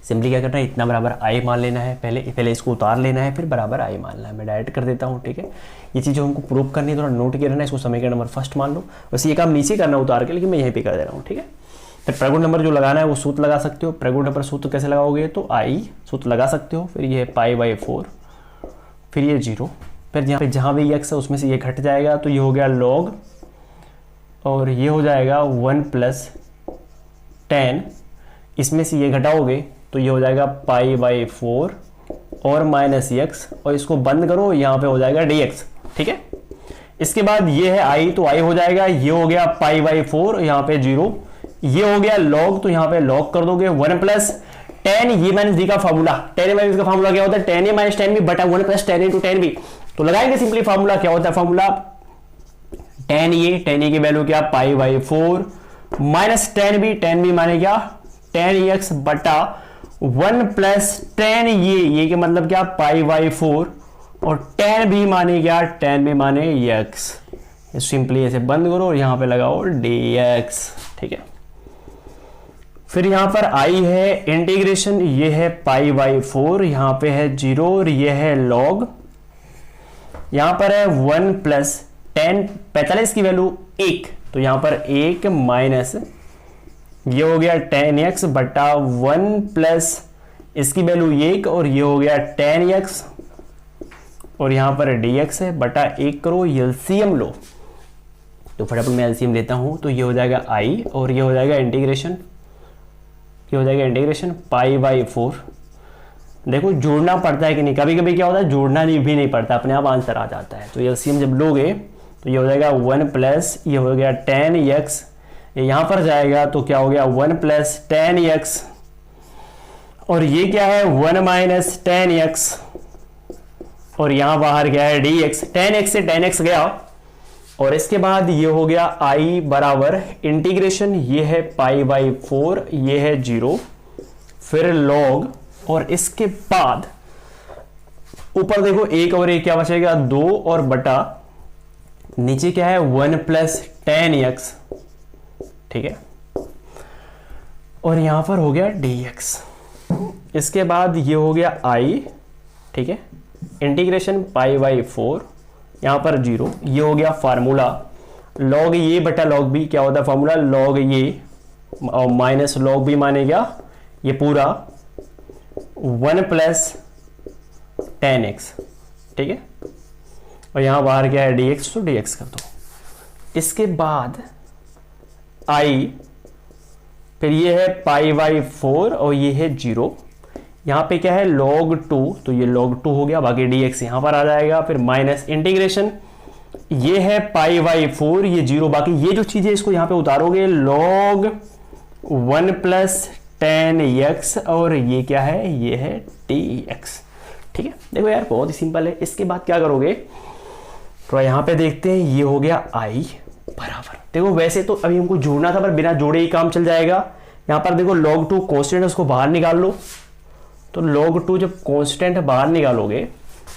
सिंपली क्या करना है, इतना बराबर i मान लेना है, पहले इसको उतार लेना है, फिर बराबर i मानना है। मैं डायरेक्ट कर देता हूँ। ठीक है, ये चीज़ जो हमको प्रूव करनी है थोड़ा नोट किया रहना है, इसको समीकरण नंबर फर्स्ट मान लो। वैसे ये काम नीचे करना उतार के, लेकिन मैं यहीं पे कर दे रहा हूँ। ठीक है, फिर प्रगुण नंबर जो लगाना है वो सूत्र लगा सकते हो। प्रगुण नंबर सूत्र कैसे लगाओगे, तो i सूत्र लगा सकते हो, फिर ये है पाई बाई 4, फिर ये 0, फिर जहाँ भी x है उसमें से ये घट जाएगा तो ये हो गया log, और ये हो जाएगा 1 प्लस tan, इसमें से ये घटाओगे तो ये हो जाएगा पाई बाई 4 और माइनस x, और इसको बंद करो, यहाँ पे हो जाएगा dx। ठीक है, इसके बाद ये है i, तो i हो जाएगा, ये हो गया पाई बाई 4, यहाँ पे 0, ये हो गया log, तो यहाँ पे log कर दोगे 1 प्लस tan ये माइनस d का फार्मूला, tan माइनस का फार्मूला क्या होता है, tan a minus tan b बटा 1 plus tan a into tan b। तो लगाएंगे सिंपली फार्मूला, क्या होता है फार्मूला, tan a की वैल्यू क्या, pi by 4 minus tan b माने क्या, tan x बटा 1 प्लस tan ये के मतलब क्या, पाई बाई 4, और tan b माने क्या, tan b माने x। सिंपली ऐसे बंद करो और यहां पे लगाओ dx। ठीक है, फिर यहां पर i है इंटीग्रेशन, ये है पाई बाई 4, यहां पे है 0 और ये है log, यहां पर है 1 प्लस tan 45 की वैल्यू 1, तो यहां पर 1 माइनस ये हो गया tan x बटा 1 प्लस इसकी वैल्यू 1, और ये हो गया tan x, और यहां पर dx है बटा 1 करो, एलसीएम लो। तो फटाफट मैं एलसीएम लेता हूं, तो ये हो जाएगा i और ये हो जाएगा इंटीग्रेशन, ये हो जाएगा इंटीग्रेशन पाई बाई 4। देखो जोड़ना पड़ता है कि नहीं, कभी कभी क्या होता है जोड़ना भी नहीं पड़ता, अपने आप आंसर आ जाता है। तो एलसीएम जब लोगे तो ये हो जाएगा 1 प्लस ये हो गया tan x, ये यहां पर जाएगा तो क्या हो गया 1 प्लस tan x, और ये क्या है 1 माइनस 10x, और यहां बाहर क्या है dx, 10x से 10x गया, और इसके बाद ये हो गया I बराबर इंटीग्रेशन, ये है π/4, ये है 0, फिर log, और इसके बाद ऊपर देखो एक और एक क्या बचेगा 2 और बटा नीचे क्या है 1 प्लस 10x, ठीक है, और यहां पर हो गया dx। इसके बाद ये हो गया I, ठीक है, इंटीग्रेशन π/4, यहां पर 0, ये हो गया फार्मूला log ये बटा log b, क्या होता है फार्मूला log ये और माइनस log b माने क्या ये पूरा 1 प्लस 10x, ठीक है, और यहां बाहर क्या है dx, तो dx कर दो। इसके बाद I, फिर ये है π/4 और ये है 0, यहां पे क्या है log 2, तो ये log 2 हो गया, बाकी dx यहां पर आ जाएगा, फिर माइनस इंटीग्रेशन, ये है π/4, ये 0, बाकी ये जो चीजें इसको यहां पे उतारोगे log 1 प्लस 10x, और ये क्या है ये है dx, ठीक है। देखो यार बहुत ही सिंपल है। इसके बाद क्या करोगे तो यहां पे देखते हैं, ये हो गया I बराबर, देखो वैसे तो अभी हमको जोड़ना था पर बिना जोड़े ही काम चल जाएगा। यहां पर देखो log 2 कांस्टेंट, उसको बाहर निकाल लो, तो log 2 जब कांस्टेंट बाहर निकालोगे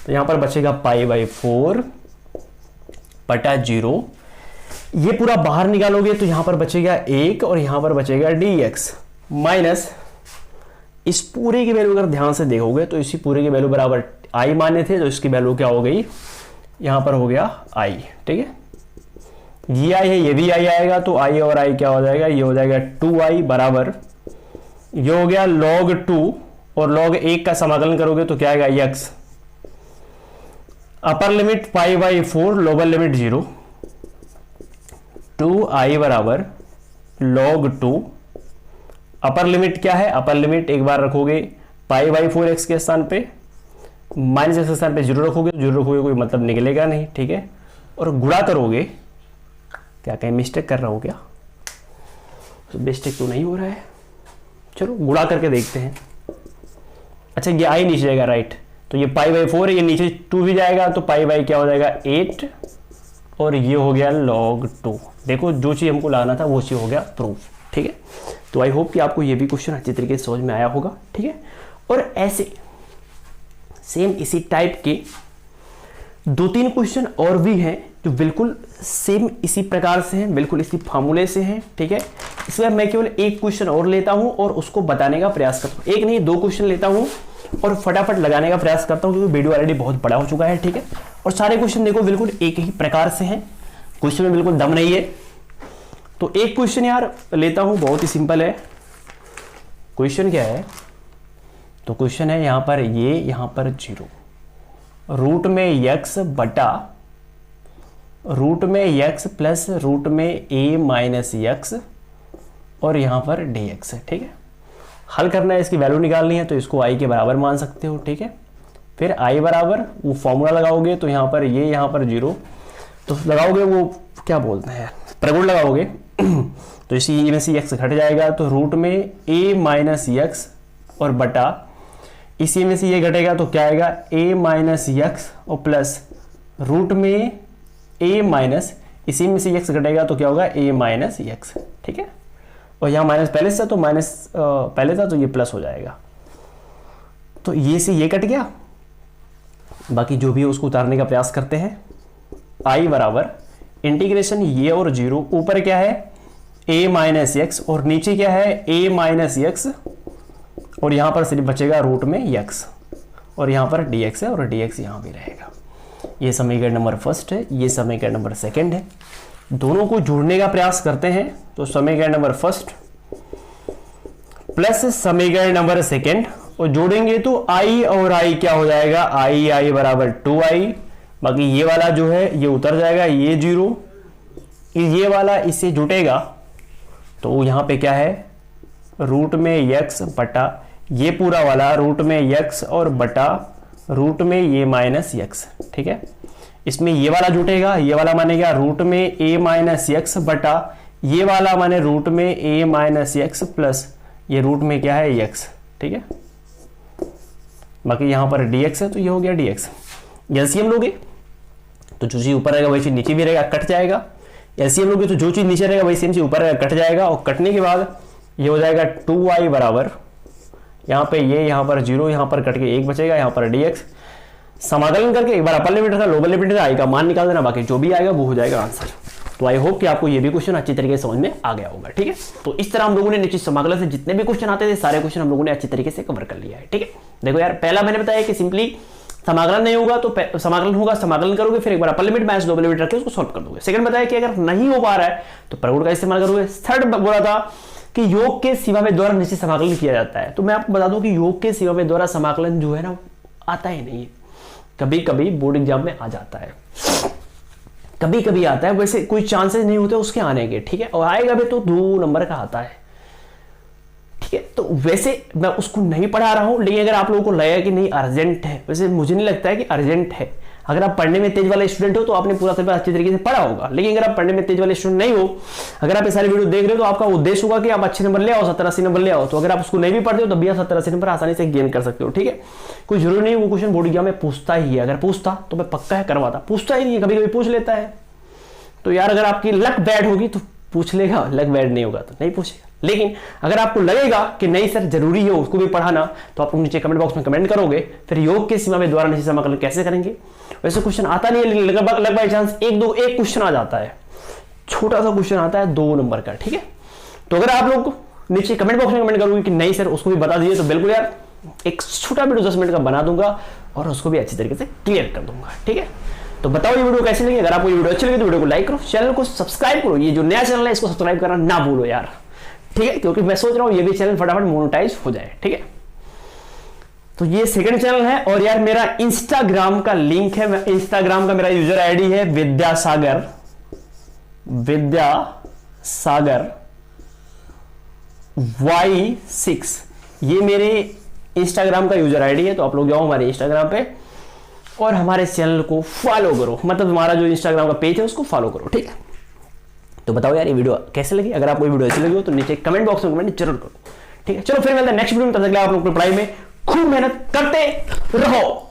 तो यहां पर बचेगा π/4 बटा 0, ये पूरा बाहर निकालोगे तो यहां पर बचेगा 1 और यहां पर बचेगा dx, माइनस इस पूरे की वैल्यू अगर ध्यान से देखोगे तो इसी पूरे की वैल्यू बराबर I माने थे, तो इसकी वैल्यू क्या हो गई, यहां पर हो गया I, ठीक है, ये I है, ये भी I आएगा, तो I और I क्या हो जाएगा, ये हो जाएगा 2I बराबर, ये हो गया log 2 और log 1 का समाकलन करोगे तो क्या आएगा x, upper limit π/4, lower limit 0, 2I बराबर log 2, अपर लिमिट क्या है, अपर लिमिट एक बार रखोगे π/4 x के स्थान पे, माइनस x के स्थान पे 0 रखोगे, 0 रखोगे कोई मतलब निकलेगा नहीं, ठीक है, और गुणा करोगे, क्या कहीं मिस्टेक कर रहा हूं क्या, तो मिस्टेक तो नहीं हो रहा है, चलो गुणा करके देखते हैं। अच्छा ये I नीचे जाएगा, राइट, तो ये π/4 है, ये नीचे 2 भी जाएगा, तो पाई क्या हो जाएगा 8, और ये हो गया log 2। देखो जो चीज हमको लाना था वो चीज हो गया प्रूफ, ठीक है। तो आई होप कि आपको ये भी क्वेश्चन अच्छी तरीके से समझ में आया होगा, ठीक है। और ऐसे सेम इसी टाइप के 2-3 क्वेश्चन और भी हैं जो बिल्कुल सेम इसी प्रकार से हैं, बिल्कुल इसी फार्मूले से हैं, ठीक है। इसमें मैं केवल एक क्वेश्चन और लेता हूं और उसको बताने का प्रयास करता हूं, एक नहीं 2 क्वेश्चन लेता हूं और फटाफट लगाने का प्रयास करता हूं, क्योंकि वीडियो ऑलरेडी बहुत बड़ा हो चुका है, ठीक है। और सारे क्वेश्चन देखो बिल्कुल एक ही प्रकार से हैं, क्वेश्चन में बिल्कुल दम नहीं है। तो एक क्वेश्चन यार लेता हूं, बहुत ही सिंपल है। क्वेश्चन क्या है, तो क्वेश्चन है यहां पर ये, यहां पर 0, रूट में x बटा रूट में x प्लस रूट में a माइनस x, और यहां पर dx है, ठीक है। हल करना है, इसकी वैल्यू निकालनी है, तो इसको I के बराबर मान सकते हो, ठीक है। फिर I बराबर वो फॉर्मूला लगाओगे, तो यहां पर ये, यहां पर 0, तो लगाओगे वो क्या बोलते हैं प्रगुण लगाओगे तो इसी में से x घट जाएगा, तो रूट में a माइनस x और बटा इसी में से ये घटेगा तो क्या आएगा a माइनस x और प्लस रूट में a माइनस इसी में से x घटेगा तो क्या होगा a माइनस x, ठीक है। और यहाँ माइनस पहले से था तो माइनस पहले था तो ये प्लस हो जाएगा, तो ये से ये कट गया, बाकी जो भी है उसको उतारने का प्रयास करते हैं। I बराबर इंटीग्रेशन ये और 0, ऊपर क्या है a माइनस एक्स और नीचे क्या है a माइनस एक्स, और यहां पर सिर्फ बचेगा रूट में x, और यहां पर dx है और dx यहां भी रहेगा। ये समीकरण नंबर फर्स्ट है, ये समीकरण नंबर सेकंड है। दोनों को जोड़ने का प्रयास करते हैं, तो समीकरण नंबर फर्स्ट प्लस समीकरण नंबर सेकंड, और जोड़ेंगे तो I और I क्या हो जाएगा, I बराबर 2I, बाकी ये वाला जो है ये उतर जाएगा, ये 0, ये वाला इससे जुटेगा, तो यहाँ पे क्या है रूट में x बटा ये पूरा वाला रूट में x और बटा रूट में ये माइनस x, ठीक है। इसमें ये वाला जुटेगा, ये वाला मानेगा रूट में a माइनस x बटा ये वाला माने रूट में a माइनस x प्लस ये रूट में क्या है x, ठीक है। बाकी यहाँ पर dx है तो ये हो गया dx। एलसीएम लोगे तो जो चीज़ ऊपर रहेगा वही चीज़ नीचे भी रहेगा, कट जाएगा। एलसीएम लोगे तो जो चीज़ नीचे रहेगा वही सेम चीज़ ऊपर रहेगा, कट जाएगा। और कटने के बाद ये हो जाएगा 2y बराबर यहाँ पे ये, यहाँ पर 0, यहाँ पर कट के 1 बचेगा, यहाँ पर dx। समाकलन करके एक बार अपर लिमिट का लोअर लिमिट का आई का मान निकाल देना, बाकी जो भी आएगा वो हो जाएगा आंसर। तो आई होप कि आपको ये भी क्वेश्चन अच्छी तरीके से समझ में आ गया होगा। ठीक है, तो इस तरह हम लोगों ने निश्चित समाकलन से जितने भी क्वेश्चन आते थे सारे क्वेश्चन हम लोगों ने अच्छी तरीके से कवर कर लिया है। ठीक है, देखो यार, पहला मैंने बताया कि सिंपली समाकलन नहीं होगा तो समाकलन होगा, समाकलन करोगे फिर एक बार upper limit minus lower limit रख के उसको सॉल्व कर दोगे। सेकंड बताया कि अगर नहीं हो पा रहा है तो प्रगुण का इस्तेमाल करोगे। थर्ड बोला था कि योग के सीमा में द्वारा निश्चित समाकलन किया जाता है। तो मैं आपको बता दूं कि योग के सीमा में द्वारा समाकलन जो है ना आता ही नहीं है, कभी कभी बोर्ड एग्जाम में आ जाता है, कभी कभी आता है, वैसे कोई चांसेस नहीं होते उसके आने के। ठीक है, और आएगा भी तो 2 नंबर का आता है। ठीक है, तो वैसे मैं उसको नहीं पढ़ा रहा हूं, लेकिन अगर आप लोगों को लगेगा कि नहीं अर्जेंट है, वैसे मुझे नहीं लगता है कि अर्जेंट है। अगर आप पढ़ने में तेज वाले स्टूडेंट हो तो आपने पूरा पेपर अच्छी तरीके से पढ़ा होगा, लेकिन अगर आप पढ़ने में तेज वाले स्टूडेंट नहीं हो, अगर आप ये सारी वीडियो देख रहे हो तो आपका उद्देश्य होगा कि आप अच्छे नंबर ले आओ, 70-80 नंबर ले आओ। तो अगर आप उसको नहीं भी पढ़ते हो तो भी आप 70-80 नंबर आसानी से गेन कर सकते हो। ठीक है, कोई जरूरी नहीं वो क्वेश्चन बोर्ड एग्जाम में पूछता ही है, अगर पूछता तो मैं पक्का है करवाता, पूछता ही नहीं है, कभी कभी पूछ लेता है। तो यार अगर आपकी लक बैड होगी तो पूछ लेगा, लक बैड नहीं होगा तो नहीं पूछेगा। लेकिन अगर आपको लगेगा कि नहीं सर जरूरी है उसको भी पढ़ाना, तो आप नीचे कमेंट बॉक्स में कमेंट करोगे। फिर योग के सीमा में द्वारा निश्चित समाकलन कैसे करेंगे। वैसे क्वेश्चन आता नहीं है, लेकिन लगभग बाई चांस एक क्वेश्चन आ जाता है, छोटा सा क्वेश्चन आता है 2 नंबर का। ठीक है, तो अगर आप लोग नीचे कमेंट बॉक्स में कमेंट करोगे कि नहीं सर उसको भी बता दीजिए, तो बिल्कुल यार एक छोटा वीडियो 10 मिनट का बना दूंगा और उसको भी अच्छी तरीके से क्लियर कर दूंगा। ठीक है, तो बताओ ये वीडियो कैसी लगी। अगर आपको ये वीडियो अच्छी लगी तो वीडियो को लाइक करो, चैनल को सब्सक्राइब करो। ये जो नया चैनल है इसको सब्सक्राइब करना ना भूलो यार। ठीक है, क्योंकि मैं सोच रहा हूं ये भी चैनल फटाफट मोनेटाइज हो जाए। ठीक है, तो ये सेकंड चैनल है। और यार मेरा इंस्टाग्राम का लिंक है, इंस्टाग्राम का मेरा यूजर आईडी है विद्यासागर Y6। ये मेरे इंस्टाग्राम का यूजर आईडी है, तो आप लोग जाओ हमारे इंस्टाग्राम पे और हमारे चैनल को फॉलो करो, मतलब हमारा जो इंस्टाग्राम का पेज है उसको फॉलो करो। ठीक है, तो बताओ यार ये वीडियो कैसे लगी। अगर आपको ये वीडियो अच्छी लगी हो तो नीचे कमेंट बॉक्स में कमेंट जरूर करो। ठीक है, चलो फिर मिलते हैं नेक्स्ट वीडियो में। तब तक आप लोग पढ़ाई में खूब मेहनत करते रहो।